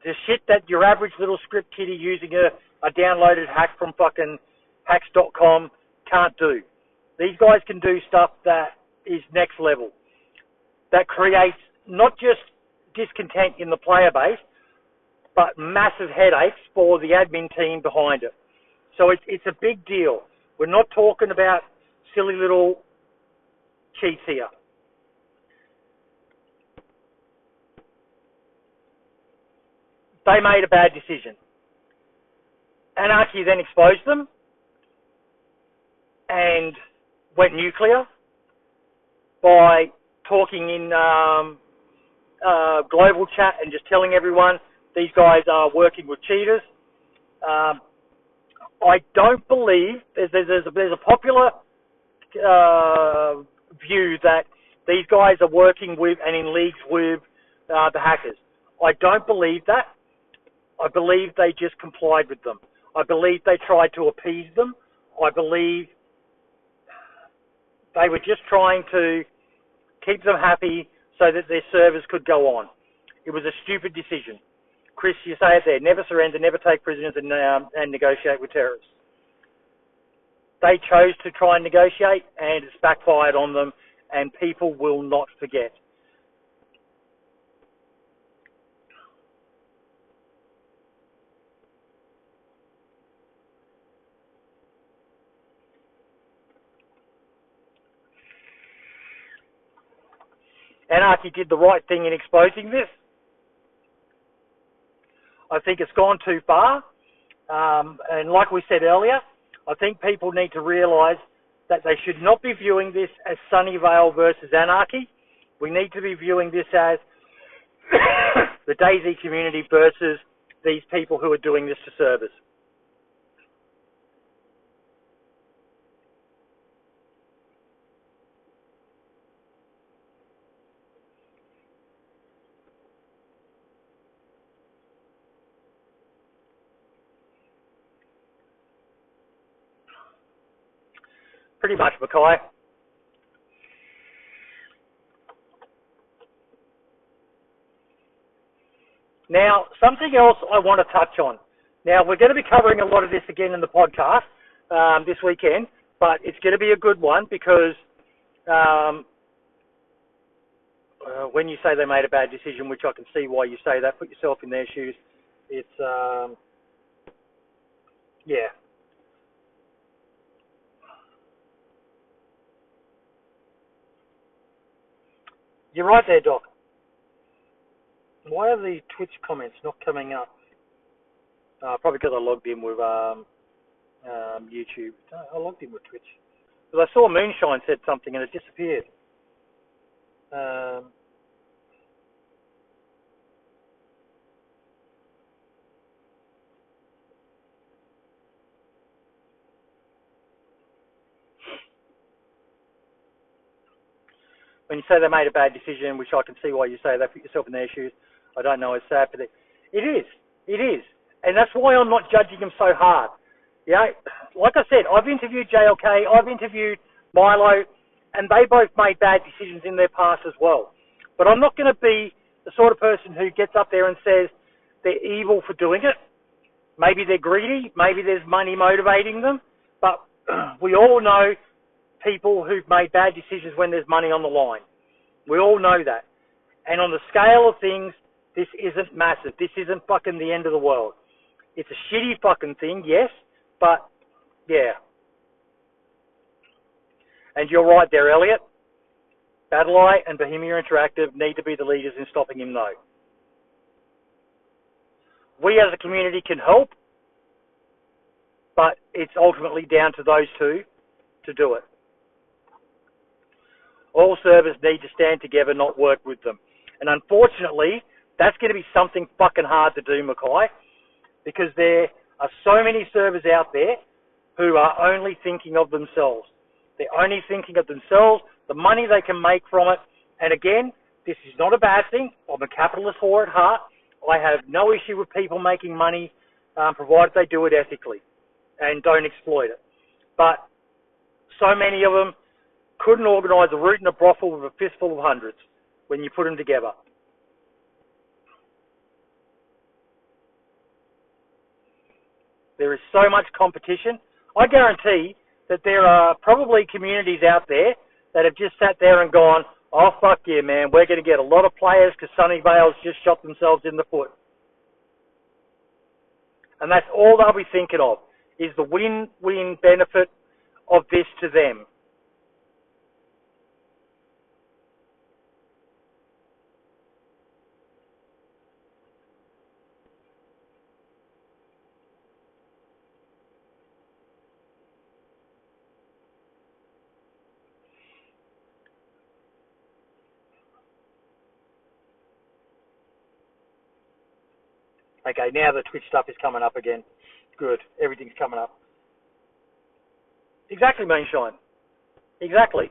The shit that your average little script kiddie using a downloaded hack from fucking hacks.com can't do. These guys can do stuff that is next level, that creates not just discontent in the player base, but massive headaches for the admin team behind it. So it's a big deal. We're not talking about silly little cheats here. They made a bad decision. Anarchy then exposed them and went nuclear by talking in global chat and just telling everyone these guys are working with cheaters. I don't believe there's a popular view that these guys are working with and in leagues with the hackers. I don't believe that. I believe they just complied with them. I believe they tried to appease them. I believe they were just trying to keep them happy so that their servers could go on. It was a stupid decision. Chris, you say it there, never surrender, never take prisoners and negotiate with terrorists. They chose to try and negotiate and it's backfired on them, and people will not forget. Anarchy did the right thing in exposing this. I think it's gone too far. And like we said earlier, I think people need to realise that they should not be viewing this as Sunnyvale versus Anarchy. We need to be viewing this as the DayZ community versus these people who are doing this to servers. Pretty much, Mackay. Now, something else I want to touch on. Now, we're going to be covering a lot of this again in the podcast this weekend, but it's going to be a good one because when you say they made a bad decision, which I can see why you say that, put yourself in their shoes. It's, yeah. You're right there, Doc. Why are the Twitch comments not coming up? Probably because I logged in with YouTube. I logged in with Twitch. Because I saw Moonshine said something and it disappeared. When you say they made a bad decision, which I can see why you say that, put yourself in their shoes. I don't know, it's sad for them. It is. It is. And that's why I'm not judging them so hard. You know, like I said, I've interviewed JLK, I've interviewed Milo, and they both made bad decisions in their past as well. But I'm not going to be the sort of person who gets up there and says they're evil for doing it. Maybe they're greedy, maybe there's money motivating them, but we all know people who've made bad decisions when there's money on the line. We all know that. And on the scale of things, this isn't massive. This isn't fucking the end of the world. It's a shitty fucking thing, yes, but yeah. And you're right there, Elliot. BattleEye and Bohemia Interactive need to be the leaders in stopping him, though. We as a community can help, but it's ultimately down to those two to do it. All servers need to stand together, not work with them. And unfortunately, that's going to be something fucking hard to do, Mackay, because there are so many servers out there who are only thinking of themselves. They're only thinking of themselves, the money they can make from it. And again, this is not a bad thing. I'm a capitalist whore at heart. I have no issue with people making money, provided they do it ethically and don't exploit it. But so many of them couldn't organise a root and a brothel with a fistful of hundreds when you put them together. There is so much competition. I guarantee that there are probably communities out there that have just sat there and gone, oh, fuck yeah, man, we're going to get a lot of players because Sunnyvale's just shot themselves in the foot. And that's all they'll be thinking of, is the win-win benefit of this to them. Okay, now the Twitch stuff is coming up again. Good. Everything's coming up. Exactly, Moonshine. Exactly.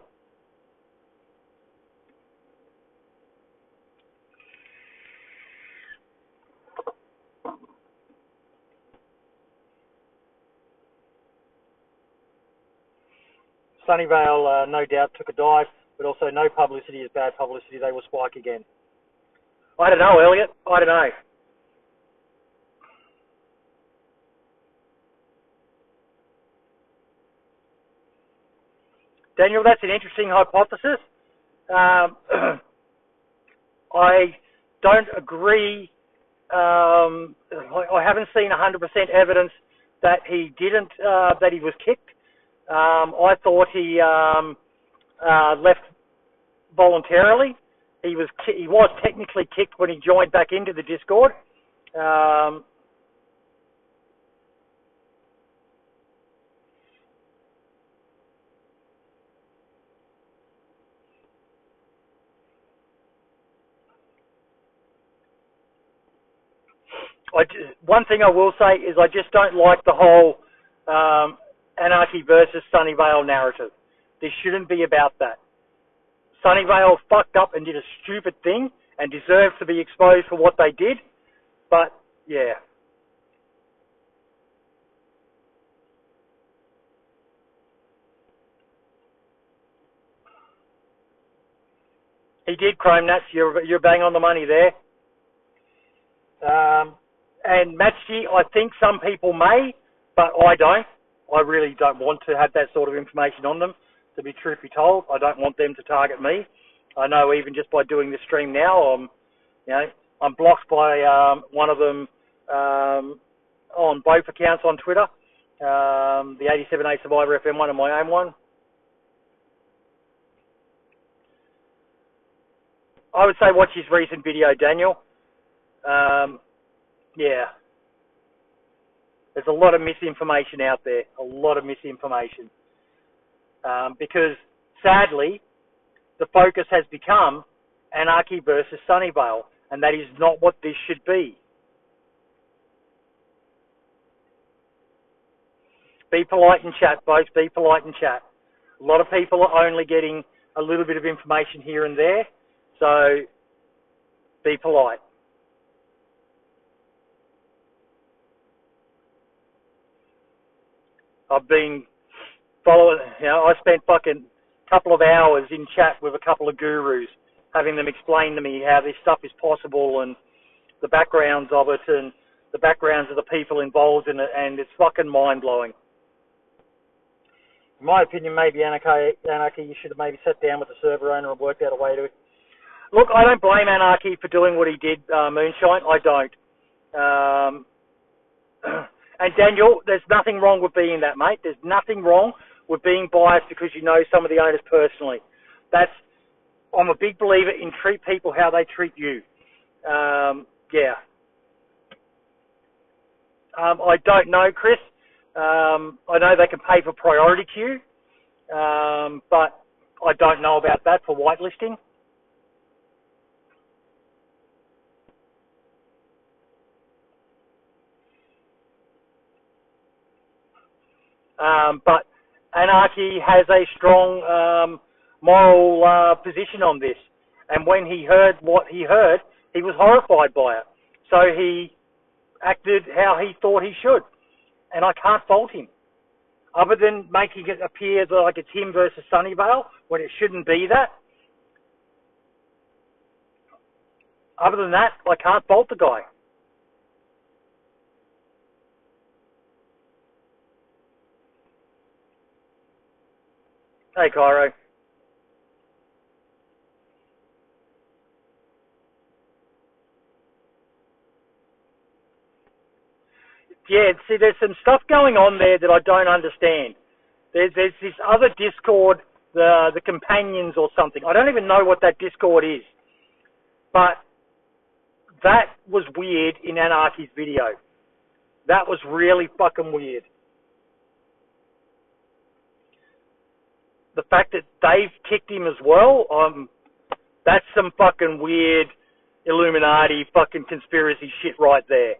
Sunnyvale, no doubt, took a dive, but also no publicity is bad publicity. They will spike again. I don't know, Elliot. I don't know. Daniel, that's an interesting hypothesis. I don't agree. I haven't seen 100% evidence that he didn't, that he was kicked. I thought he left voluntarily. He was technically kicked when he joined back into the Discord. One thing I will say is I just don't like the whole Anarchy versus Sunnyvale narrative. This shouldn't be about that. Sunnyvale fucked up and did a stupid thing and deserves to be exposed for what they did. But, yeah. He did, Chrome Nats. You're bang on the money there. And Matchy, I think some people may, but I don't. I really don't want to have that sort of information on them, to be truth be told. I don't want them to target me. I know even just by doing this stream now, I'm blocked by one of them on both accounts on Twitter, the 87A Survivor FM one and my own one. I would say watch his recent video, Daniel. Yeah. There's a lot of misinformation out there, a lot of misinformation. Because, sadly, the focus has become Anarchy versus Sunnyvale, and that is not what this should be. Be polite in chat, folks, be polite in chat. A lot of people are only getting a little bit of information here and there, so be polite. I've been following, I spent fucking couple of hours in chat with a couple of gurus, having them explain to me how this stuff is possible and the backgrounds of it and the backgrounds of the people involved in it, and it's fucking mind-blowing. In my opinion, maybe Anarchy, you should have maybe sat down with the server owner and worked out a way to... Look, I don't blame Anarchy for doing what he did, Moonshine. I don't. And Daniel, there's nothing wrong with being that, mate. There's nothing wrong with being biased because you know some of the owners personally. I'm a big believer in treat people how they treat you. Yeah. I don't know, Chris. I know they can pay for priority queue, but I don't know about that for whitelisting. But Anarchy has a strong moral position on this. And when he heard what he heard, he was horrified by it. So he acted how he thought he should. And I can't fault him. Other than making it appear like it's him versus Sunnyvale, when it shouldn't be that. Other than that, I can't fault the guy. Hey, Cairo. Yeah, see, there's some stuff going on there that I don't understand. There's this other Discord, the Companions or something. I don't even know what that Discord is. But that was weird in Anarchy's video. That was really fucking weird. The fact that they've kicked him as well, that's some fucking weird Illuminati fucking conspiracy shit right there.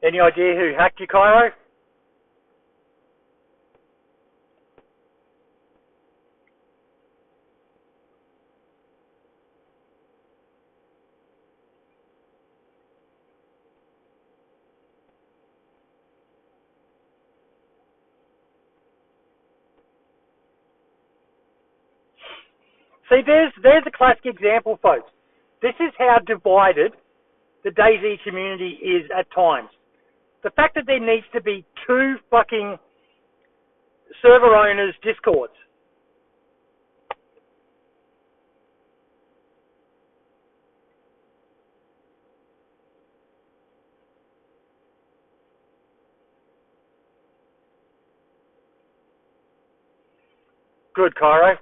Any idea who hacked you, Cairo? See, there's a classic example, folks. This is how divided the DayZ community is at times. The fact that there needs to be two fucking server owners' Discords. Good, Cairo.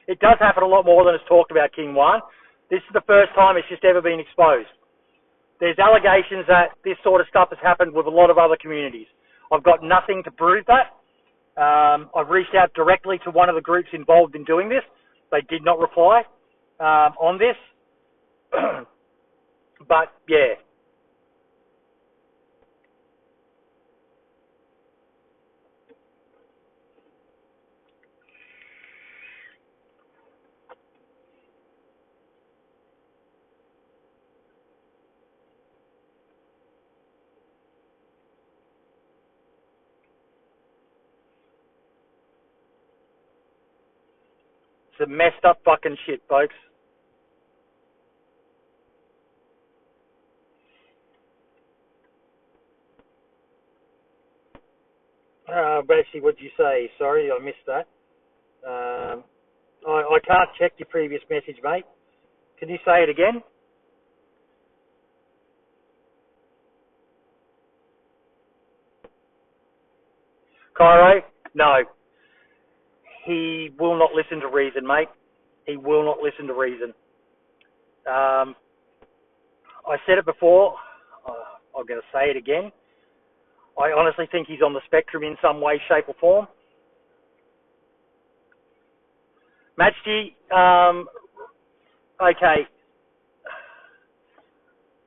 It does happen a lot more than it's talked about, King One. This is the first time it's just ever been exposed. There's allegations that this sort of stuff has happened with a lot of other communities. I've got nothing to prove that. I've reached out directly to one of the groups involved in doing this. They did not reply on this. But, yeah. It's a messed up fucking shit, folks. Actually, what did you say? Sorry, I missed that. I can't check your previous message, mate. Can you say it again? Cairo? No. He will not listen to reason, mate. He will not listen to reason. I said it before. I'm going to say it again. I honestly think he's on the spectrum in some way, shape, or form. Matchdy, okay.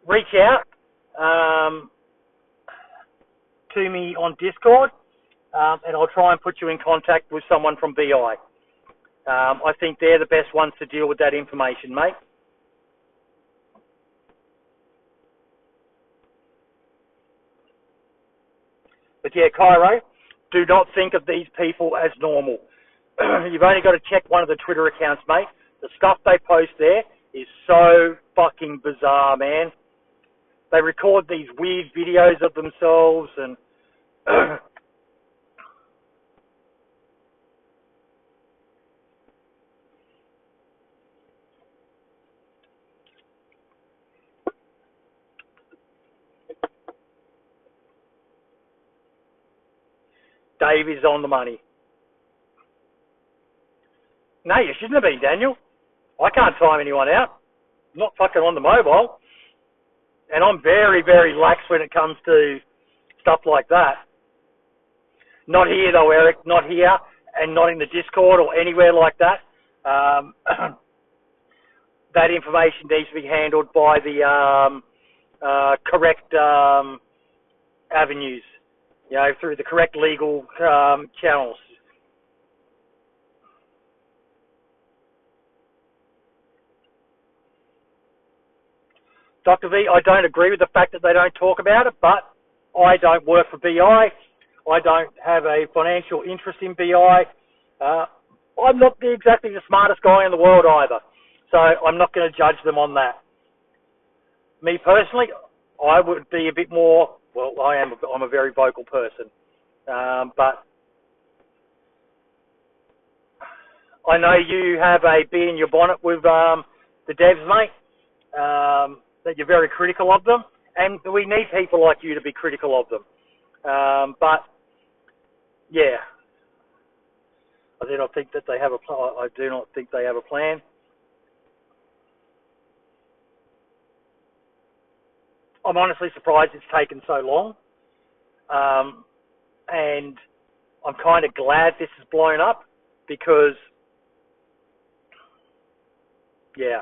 Reach out to me on Discord, and I'll try and put you in contact with someone from BI. I think they're the best ones to deal with that information, mate. But yeah, Cairo, do not think of these people as normal. You've only got to check one of the Twitter accounts, mate. The stuff they post there is so fucking bizarre, man. They record these weird videos of themselves and Dave is on the money. No, you shouldn't have been, Daniel. I can't time anyone out. I'm not fucking on the mobile. And I'm very, very lax when it comes to stuff like that. Not here though, Eric. Not here, and not in the Discord or anywhere like that. That information needs to be handled by the correct avenues. You know, through the correct legal channels. Dr. V, I don't agree with the fact that they don't talk about it, but I don't work for BI. I don't have a financial interest in BI. I'm not exactly the smartest guy in the world either, so I'm not going to judge them on that. Me personally, I would be a bit more, well, I'm a very vocal person, but I know you have a bee in your bonnet with the devs, mate, that you're very critical of them, and we need people like you to be critical of them. But yeah, I do not think that they have a plan. I do not think they have a plan. I'm honestly surprised it's taken so long, and I'm kind of glad this has blown up because, yeah.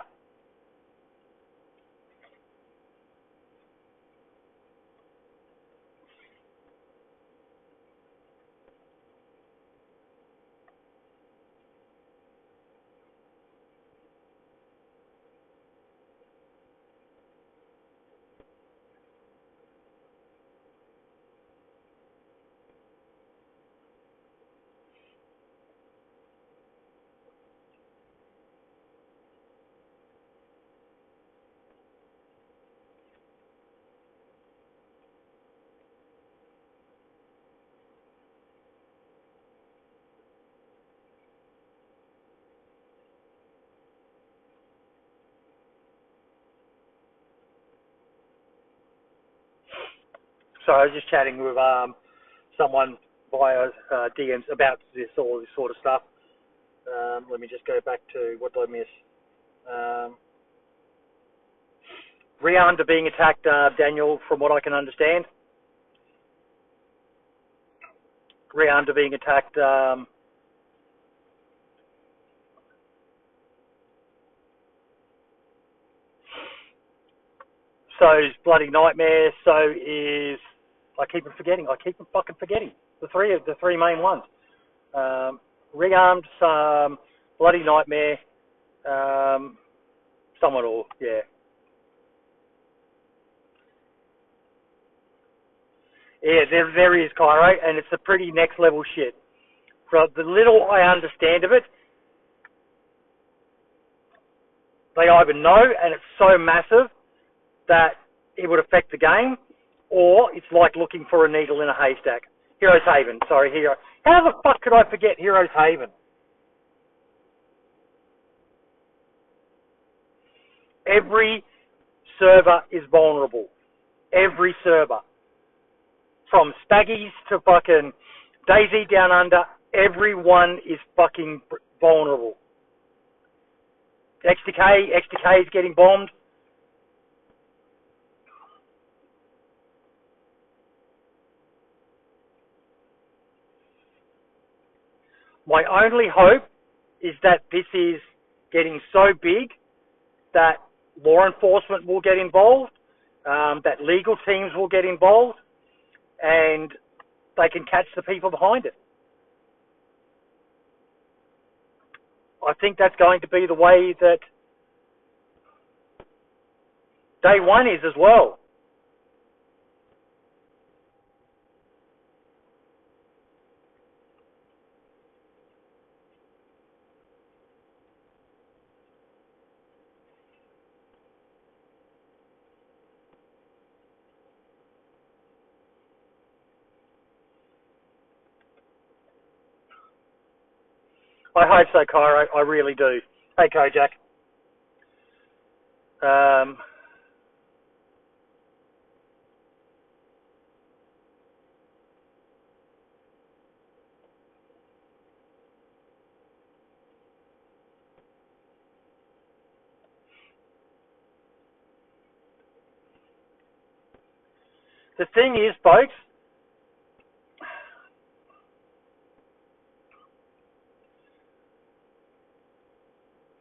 So I was just chatting with someone via DMs about all this sort of stuff. Let me just go back to, what did I miss? Rian are being attacked, Daniel, from what I can understand. Rian are being attacked. So is Bloody Nightmare. So is, I keep fucking forgetting the three main ones. Rearmed, Bloody Nightmare, someone or yeah. Yeah, there is, Cairo, and it's a pretty next level shit. From the little I understand of it, they either know and it's so massive that it would affect the game, or it's like looking for a needle in a haystack. Heroes Haven, sorry, Hero. How the fuck could I forget Heroes Haven? Every server is vulnerable. Every server. From Staggies to fucking Daisy Down Under, everyone is fucking vulnerable. XTK is getting bombed. My only hope is that this is getting so big that law enforcement will get involved, that legal teams will get involved, and they can catch the people behind it. I think that's going to be the way that Day One is as well. I hope so, Cairo. I really do. Hey, Kojak. The thing is, folks,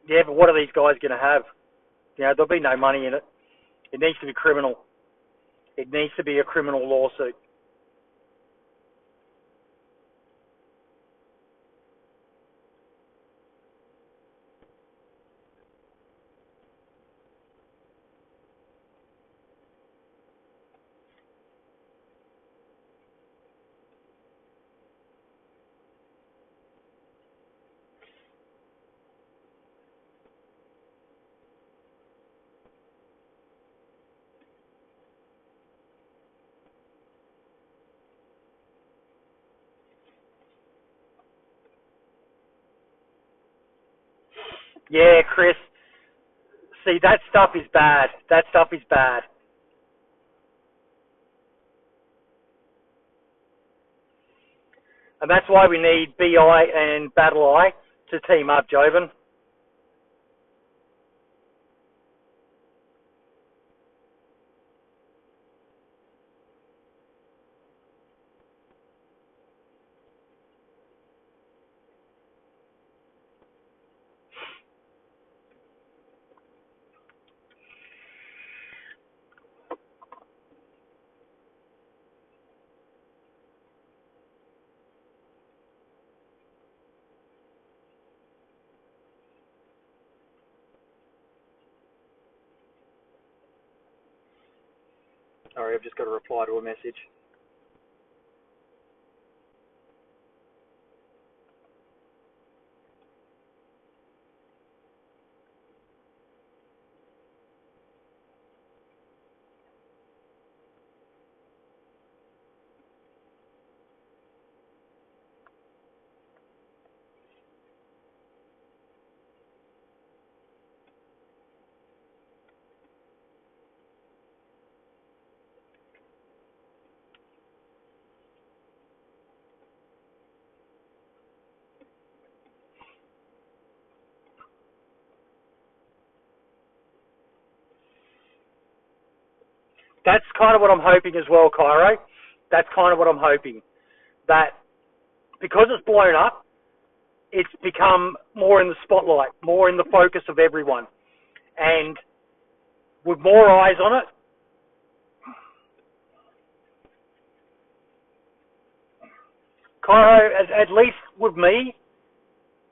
yeah, but what are these guys going to have? You know, there'll be no money in it. It needs to be criminal. It needs to be a criminal lawsuit. Yeah, Chris. See, that stuff is bad. That stuff is bad. And that's why we need BI and Battle Eye to team up, Joven. Sorry, I've just got to reply to a message. That's kind of what I'm hoping as well, Cairo. That's kind of what I'm hoping. That because it's blown up, it's become more in the spotlight, more in the focus of everyone. And with more eyes on it, Cairo, at least with me,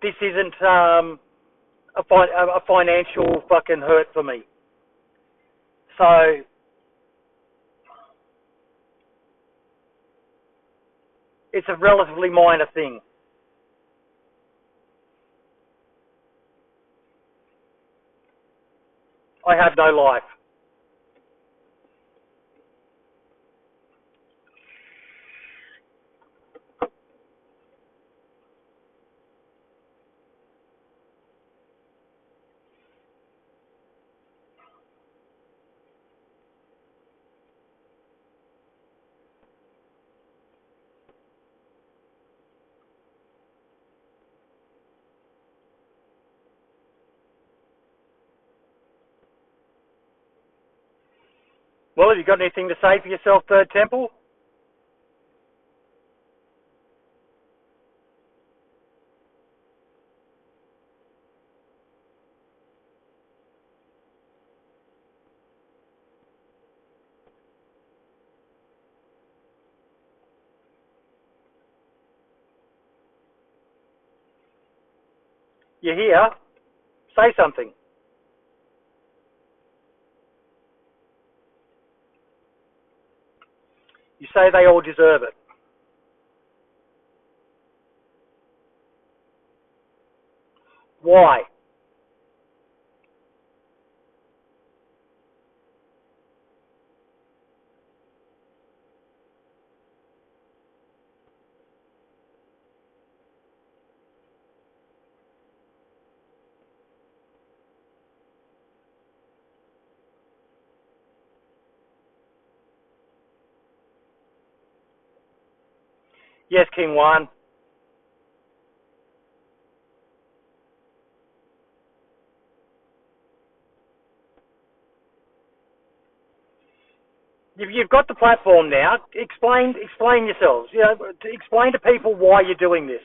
this isn't a financial fucking hurt for me. So it's a relatively minor thing. I have no life. Well, have you got anything to say for yourself, Third Temple? You're here. Say something. You say they all deserve it. Why? Yes, King Juan. You've got the platform now. Explain yourselves. You know, explain to people why you're doing this.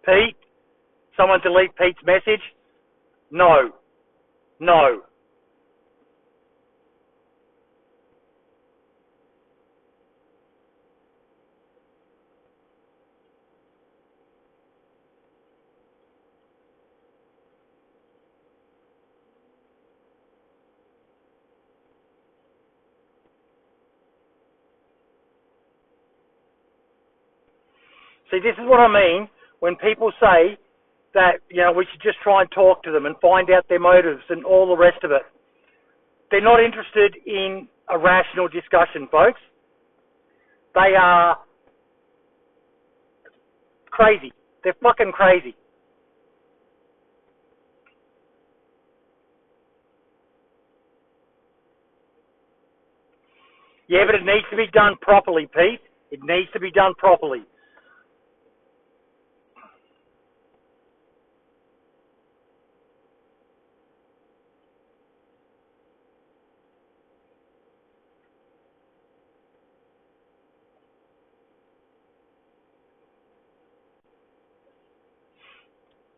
Pete, someone delete Pete's message? No. No. See, this is what I mean when people say that, you know, we should just try and talk to them and find out their motives and all the rest of it. They're not interested in a rational discussion, folks. They are crazy. They're fucking crazy. Yeah, but it needs to be done properly, Pete. It needs to be done properly.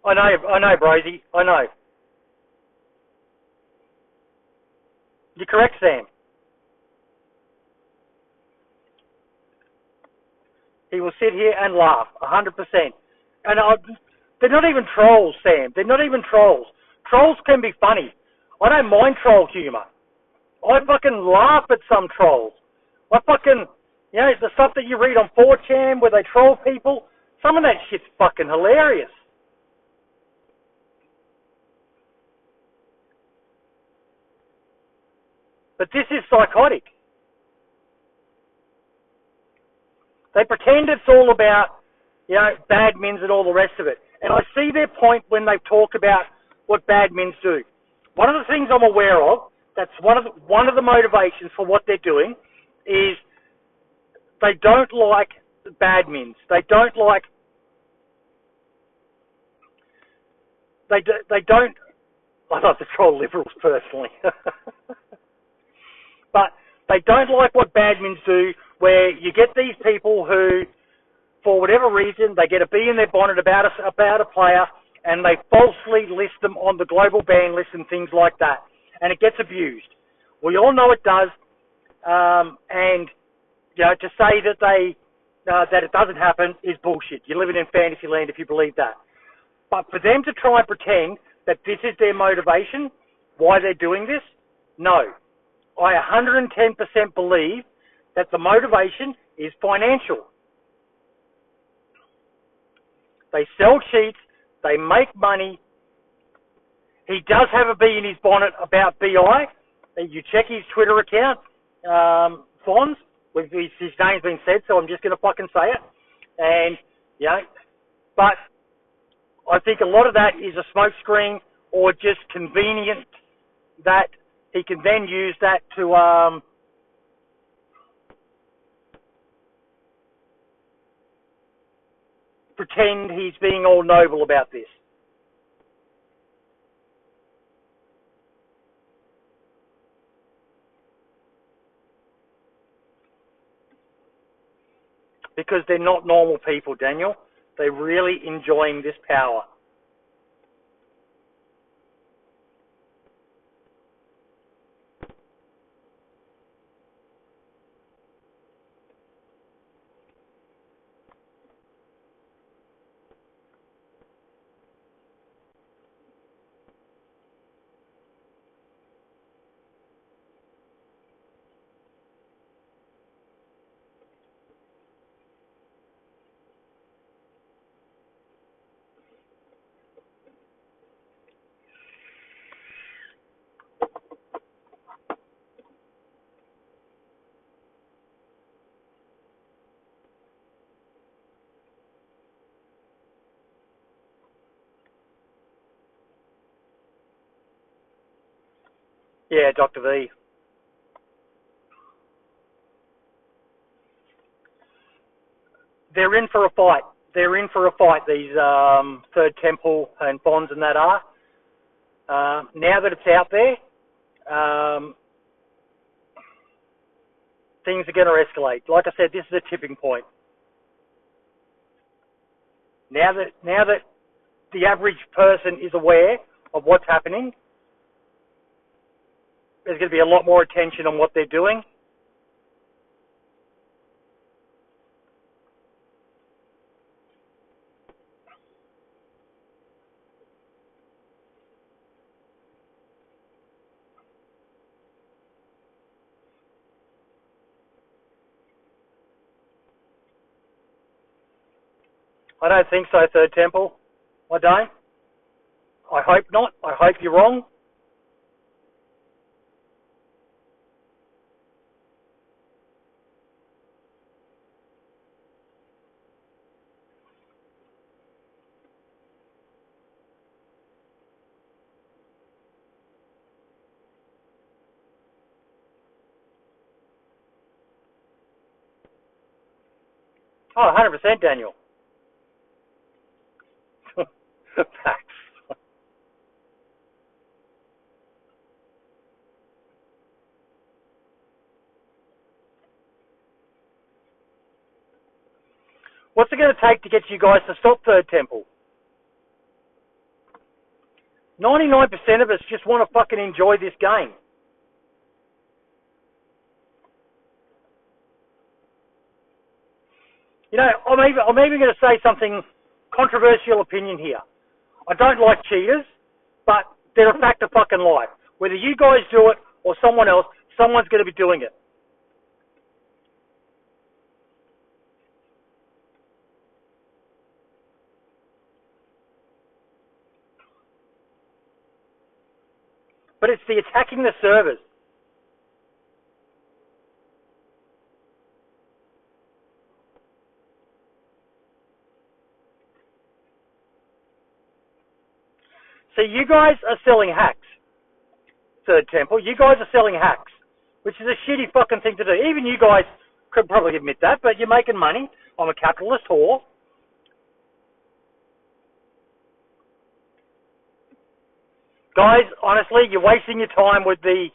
I know, Brosy. I know. You're correct, Sam. He will sit here and laugh, 100%. And they're not even trolls, Sam. They're not even trolls. Trolls can be funny. I don't mind troll humour. I fucking laugh at some trolls. I fucking, you know, the stuff that you read on 4chan where they troll people, some of that shit's fucking hilarious. But this is psychotic. They pretend it's all about, you know, badmins and all the rest of it. And I see their point when they've talked about what badmins do. One of the things I'm aware of, that's one of the motivations for what they're doing, is they don't like badmins. They don't like they don't. I love to troll liberals personally, but they don't like what badmins do, where you get these people who, for whatever reason, they get a bee in their bonnet about a player, and they falsely list them on the global ban list and things like that, and it gets abused. We all know it does, and to say that that it doesn't happen is bullshit. You're living in fantasy land if you believe that. But for them to try and pretend that this is their motivation, why they're doing this, no. I 110% believe that the motivation is financial. They sell sheets, they make money. He does have a bee in his bonnet about BI. You check his Twitter account, Fonz, his name's been said, so I'm just going to fucking say it. And, but I think a lot of that is a smokescreen or just convenient that he can then use that to pretend he's being all noble about this. Because they're not normal people, Daniel. They're really enjoying this power. Yeah, Dr. V. They're in for a fight. They're in for a fight, these Third Temple and Bonds and that are. Now that it's out there, things are going to escalate. Like I said, this is a tipping point. Now that the average person is aware of what's happening, there's going to be a lot more attention on what they're doing. I don't think so, Third Temple. I don't. I hope not. I hope you're wrong. Oh, 100%, Daniel. Facts. What's it going to take to get you guys to stop Third Temple? 99% of us just want to fucking enjoy this game. I'm even going to say something controversial opinion here. I don't like cheaters, but they're a fact of fucking life. Whether you guys do it or someone else, someone's going to be doing it. But it's the attacking the servers. So you guys are selling hacks, Third Temple. You guys are selling hacks, which is a shitty fucking thing to do. Even you guys could probably admit that, but you're making money. I'm a capitalist whore. Guys, honestly, you're wasting your time with the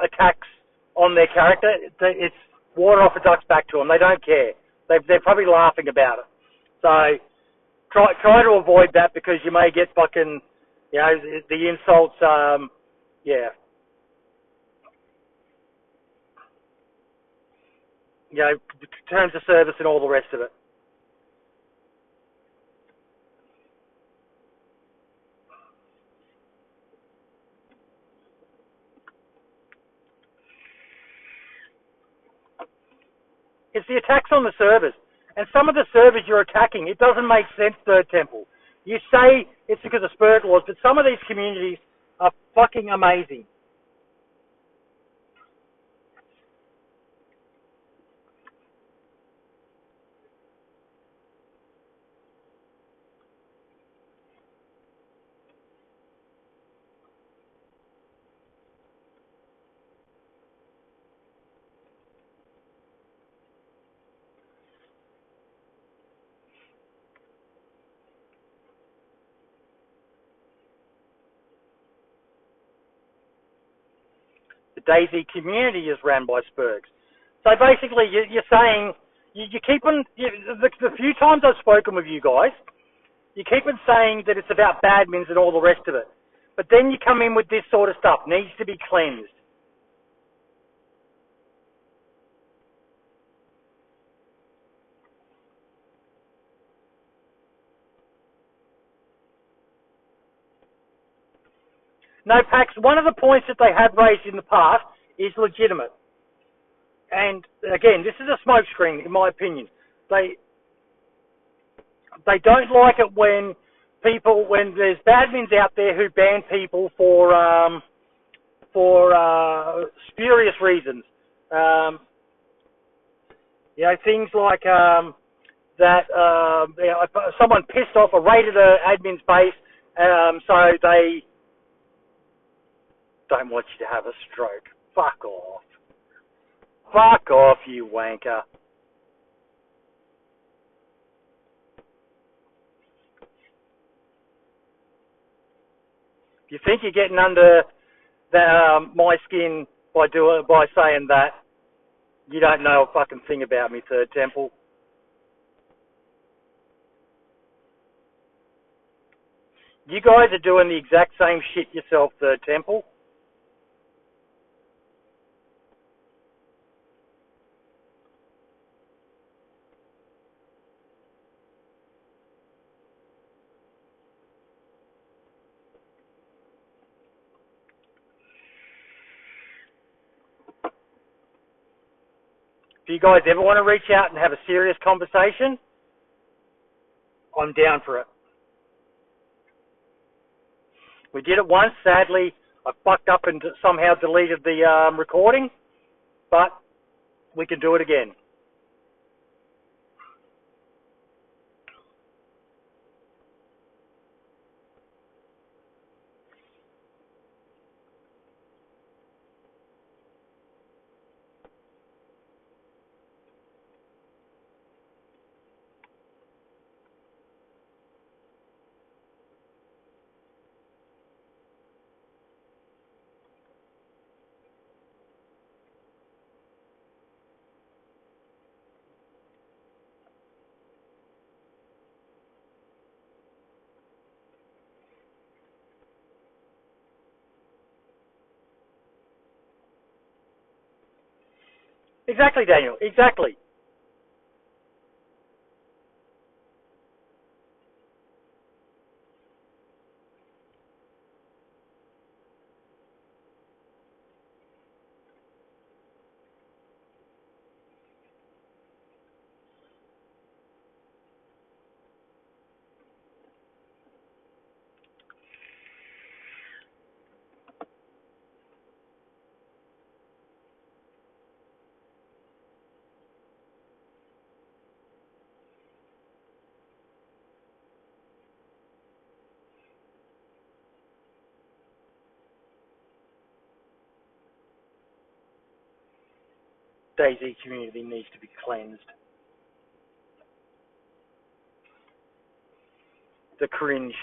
attacks on their character. It's water off a duck's back to them. They don't care. They're probably laughing about it. So try to avoid that because you may get fucking, the insults. Yeah, terms of service and all the rest of it. It's the attacks on the servers. And some of the servers you're attacking, it doesn't make sense, Third Temple. You say it's because of Spirit Laws, but some of these communities are fucking amazing. The DayZ community is ran by Spurgs. So basically, you're saying, you keep on, the few times I've spoken with you guys, you keep on saying that it's about badmins and all the rest of it. But then you come in with this sort of stuff, needs to be cleansed. No, Pax, one of the points that they have raised in the past is legitimate. And again, this is a smokescreen, in my opinion. They don't like it when there's badmins out there who ban people for spurious reasons. Things like that. Someone pissed off or raided an admin's base, so they don't want you to have a stroke. Fuck off. Fuck off, you wanker. You think you're getting under my skin by saying that? You don't know a fucking thing about me, Third Temple. You guys are doing the exact same shit yourself, Third Temple. If you guys ever want to reach out and have a serious conversation, I'm down for it. We did it once. Sadly, I fucked up and somehow deleted the recording, but we can do it again. Exactly, Daniel. Exactly. DayZ community needs to be cleansed. The cringe.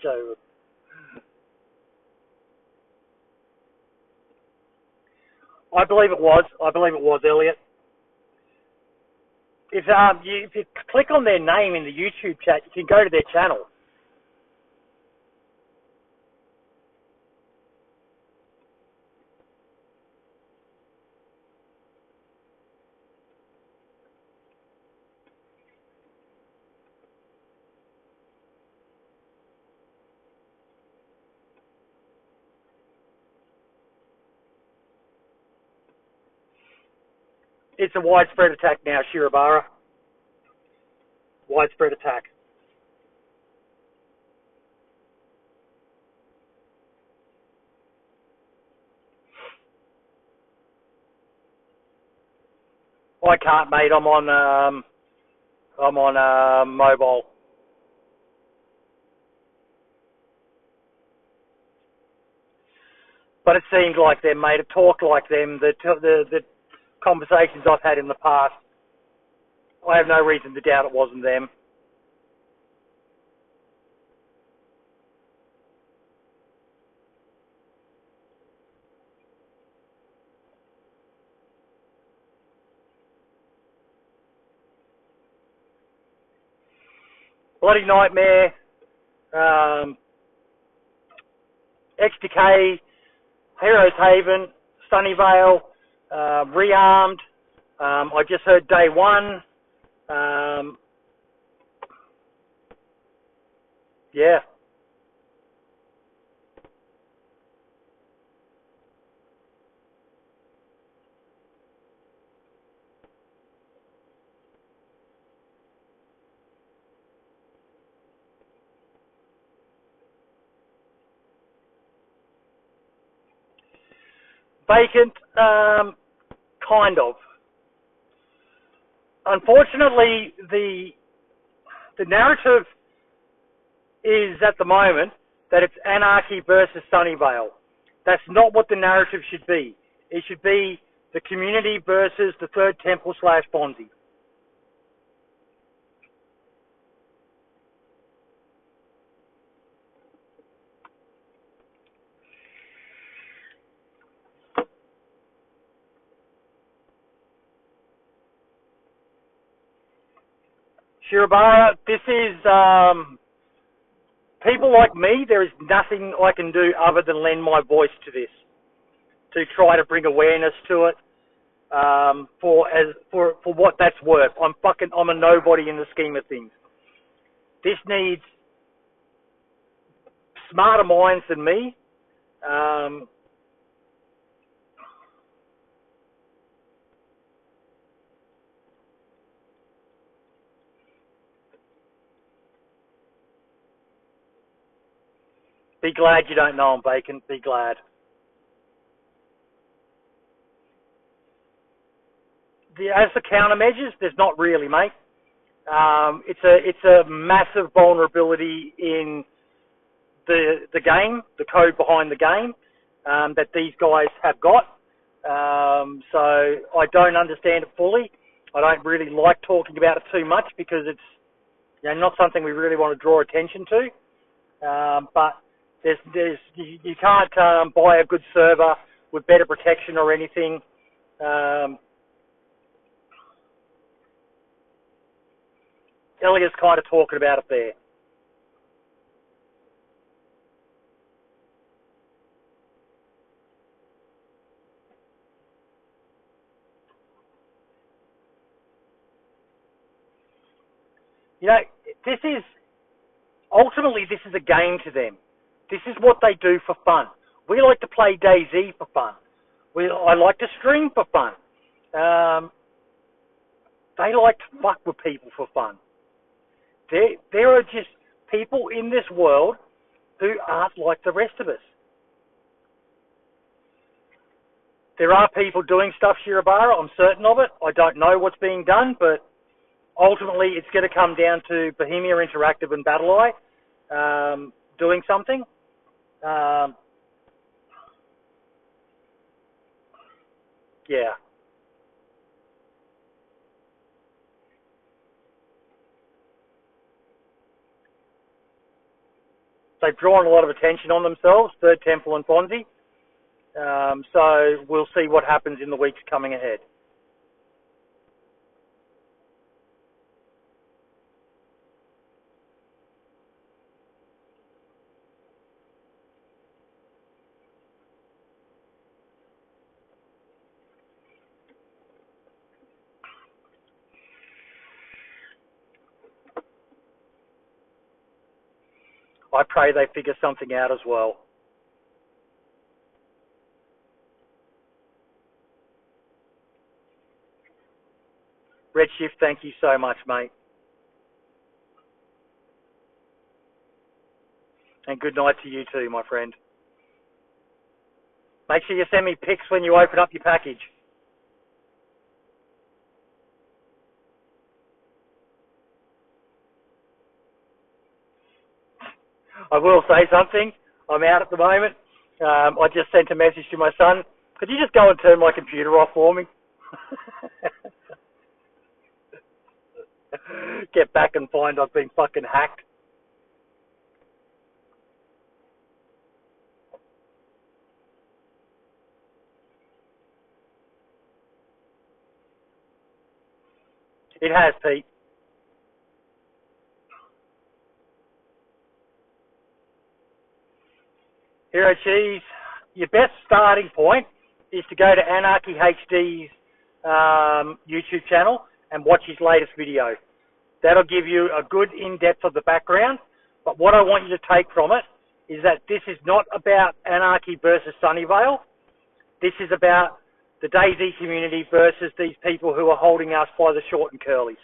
Joe. I believe it was. I believe it was Elliot. If you click on their name in the YouTube chat, you can go to their channel. It's a widespread attack now, Shirabara. Widespread attack. I can't, mate. I'm on mobile. But it seems like them, mate. It talked like them. The conversations I've had in the past, I have no reason to doubt it wasn't them. Bloody Nightmare, XDK, Heroes Haven, Sunnyvale, Rearmed. I just heard Day One. Yeah. Vacant, kind of. Unfortunately, the narrative is at the moment that it's Anarchy versus Sunnyvale. That's not what the narrative should be. It should be the community versus the Third Temple / Bonzi. Shirabara, this is people like me. There is nothing I can do other than lend my voice to this, to try to bring awareness to it. For what that's worth. I'm a nobody in the scheme of things. This needs smarter minds than me. Be glad you don't know him, Bacon. Be glad. As for countermeasures, there's not really, mate. It's a massive vulnerability in the game, the code behind the game, that these guys have got. So I don't understand it fully. I don't really like talking about it too much because it's not something we really want to draw attention to. But you can't buy a good server with better protection or anything. Elliot's kind of talking about it there. Ultimately, this is a game to them. This is what they do for fun. We like to play DayZ for fun. I like to stream for fun. They like to fuck with people for fun. There are just people in this world who aren't like the rest of us. There are people doing stuff, Shirabara, I'm certain of it. I don't know what's being done, but ultimately it's going to come down to Bohemia Interactive and BattlEye doing something. Yeah. they've drawn a lot of attention on themselves, Third Temple and Fonzie. So we'll see what happens in the weeks coming ahead. I pray they figure something out as well. Redshift, thank you so much, mate. And good night to you too, my friend. Make sure you send me pics when you open up your package. I will say something. I'm out at the moment. I just sent a message to my son. Could you just go and turn my computer off for me? Get back and find I've been fucking hacked. It has, Pete. Hero Cheese, your best starting point is to go to Anarchy HD's YouTube channel and watch his latest video. That'll give you a good in-depth of the background. But what I want you to take from it is that this is not about Anarchy versus Sunnyvale. This is about the DayZ community versus these people who are holding us by the short and curlies.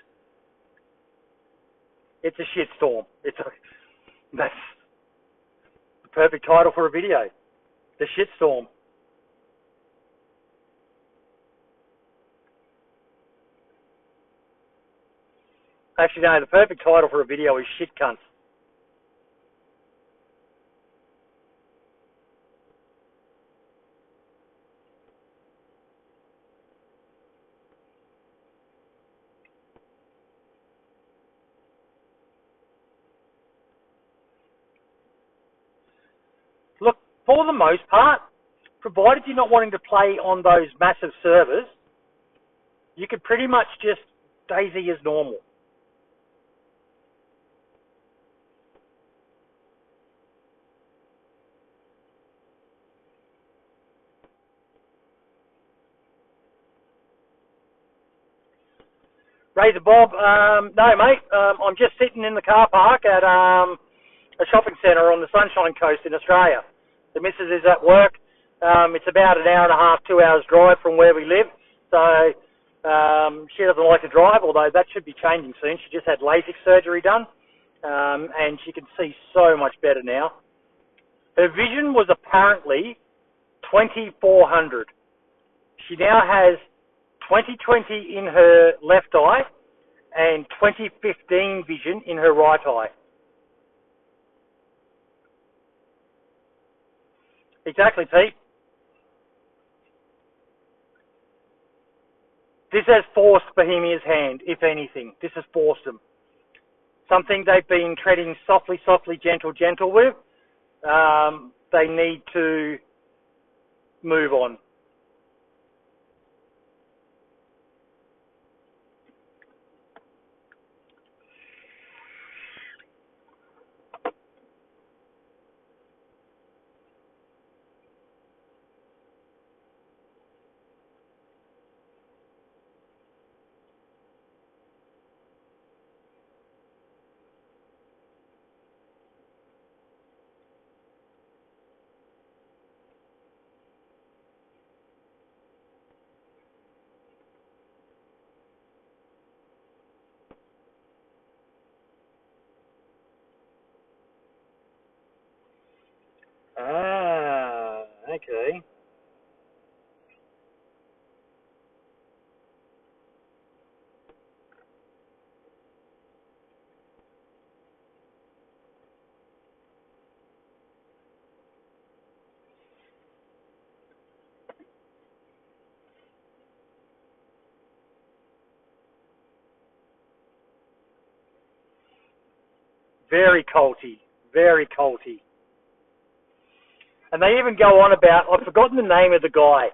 It's a shitstorm. That's the perfect title for a video. The shitstorm. Actually, no, the perfect title for a video is Shit Cunts. Look, for the most part, provided you're not wanting to play on those massive servers, you could pretty much just DayZ as normal. Razor Bob, no mate, I'm just sitting in the car park at a shopping centre on the Sunshine Coast in Australia. The missus is at work. It's about an hour and a half, 2 hours drive from where we live. So she doesn't like to drive, although that should be changing soon. She just had LASIK surgery done, and she can see so much better now. Her vision was apparently 2400. She now has 20/20 in her left eye and 20/15 vision in her right eye. Exactly, Pete. This has forced Bohemia's hand, if anything. This has forced them. Something they've been treading softly, gentle with. They need to move on. Ah, okay. Very culty. Very culty. And they even go on about, I've forgotten the name of the guy,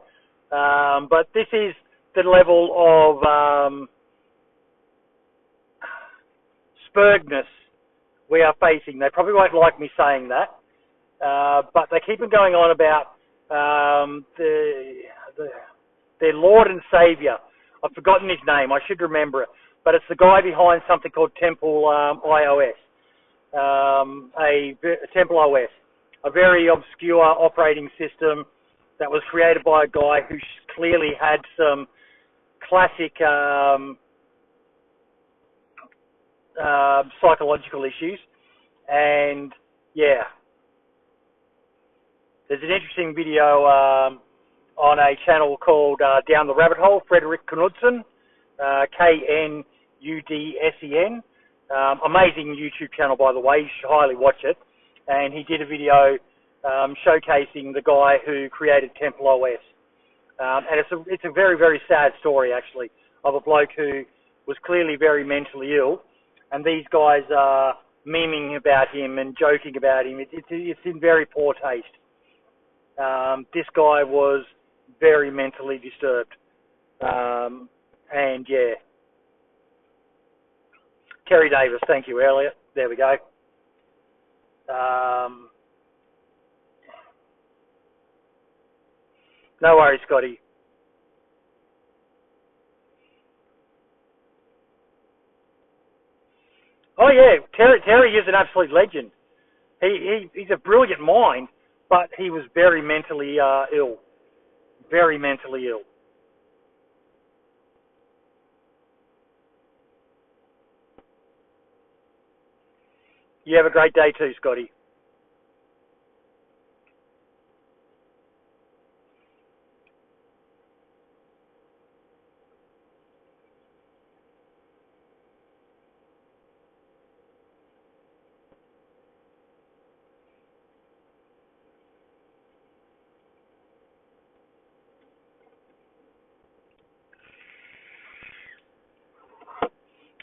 but this is the level of spurgness we are facing. They probably won't like me saying that, but they keep on going on about their Lord and Saviour. I've forgotten his name. I should remember it. But it's the guy behind something called Temple iOS, Temple OS, a very obscure operating system that was created by a guy who clearly had some classic psychological issues. And yeah, there's an interesting video on a channel called Down the Rabbit Hole, Frederick Knudsen, Knudsen. Amazing YouTube channel, by the way. You should highly watch it. And he did a video showcasing the guy who created Temple OS. And it's a very, very sad story, actually, of a bloke who was clearly very mentally ill. And these guys are memeing about him and joking about him. It's in very poor taste. This guy was very mentally disturbed. And yeah. Kerry Davis, thank you, Elliot. There we go. No worries, Scotty. Oh yeah, Terry is an absolute legend. He's a brilliant mind, but he was very mentally ill. Very mentally ill. You have a great day too, Scotty.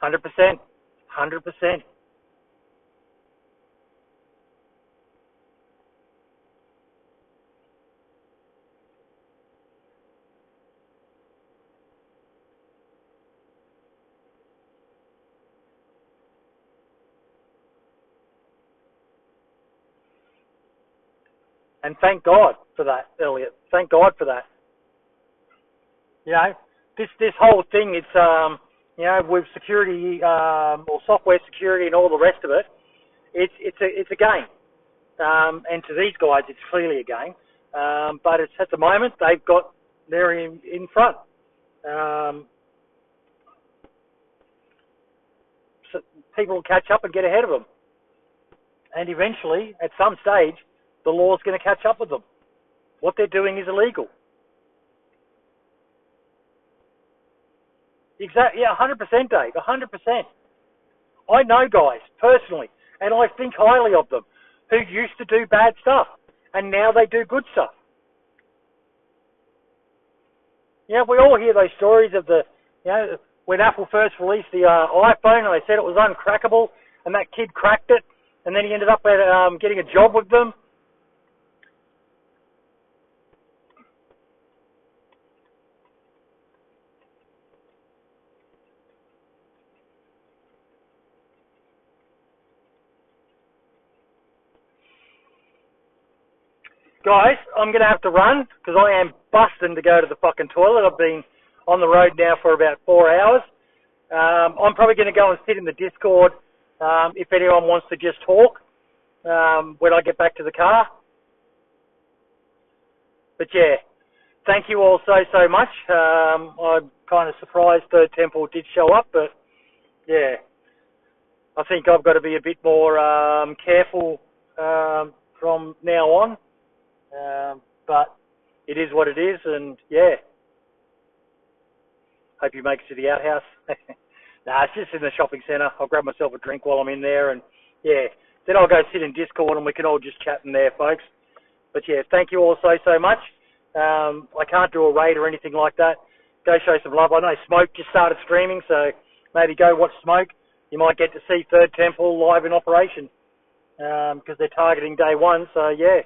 %100%. 100%. And thank God for that, Elliot. Thank God for that. You know, this whole thing, it's you know, with security or software security and all the rest of it, it's a game. And to these guys, it's clearly a game. But it's at the moment they're in front. So people will catch up and get ahead of them. And eventually, at some stage, the law's going to catch up with them. What they're doing is illegal. Exactly. Yeah, 100%, Dave. 100%. I know guys personally, and I think highly of them, who used to do bad stuff, and now they do good stuff. You know, we all hear those stories of when Apple first released the iPhone, and they said it was uncrackable, and that kid cracked it, and then he ended up getting a job with them. Guys, I'm going to have to run because I am busting to go to the fucking toilet. I've been on the road now for about 4 hours. I'm probably going to go and sit in the Discord if anyone wants to just talk when I get back to the car. But yeah, thank you all so much. I'm kind of surprised Third Temple did show up, but yeah, I think I've got to be a bit more careful from now on. But it is what it is, and yeah, hope you make it to the outhouse. Nah, it's just in the shopping centre. I'll grab myself a drink while I'm in there, and yeah, then I'll go sit in Discord and we can all just chat in there, folks. But yeah, thank you all so much. I can't do a raid or anything like that. Go show some love. I know Smoke just started streaming, so maybe go watch Smoke. You might get to see Third Temple live in operation because they're targeting day one, so yeah.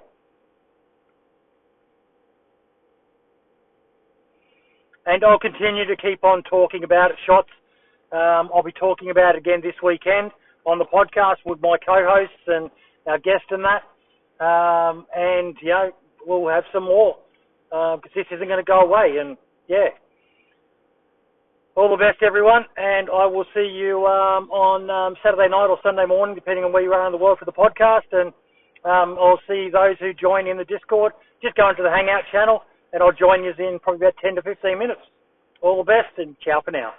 And I'll continue to keep on talking about it, Shots. I'll be talking about it again this weekend on the podcast with my co-hosts and our guest and that. And, we'll have some more because this isn't going to go away. And, yeah. All the best, everyone, and I will see you on Saturday night or Sunday morning, depending on where you are in the world for the podcast. And I'll see those who join in the Discord. Just go into the Hangout channel, and I'll join you in probably about 10 to 15 minutes. All the best, and ciao for now.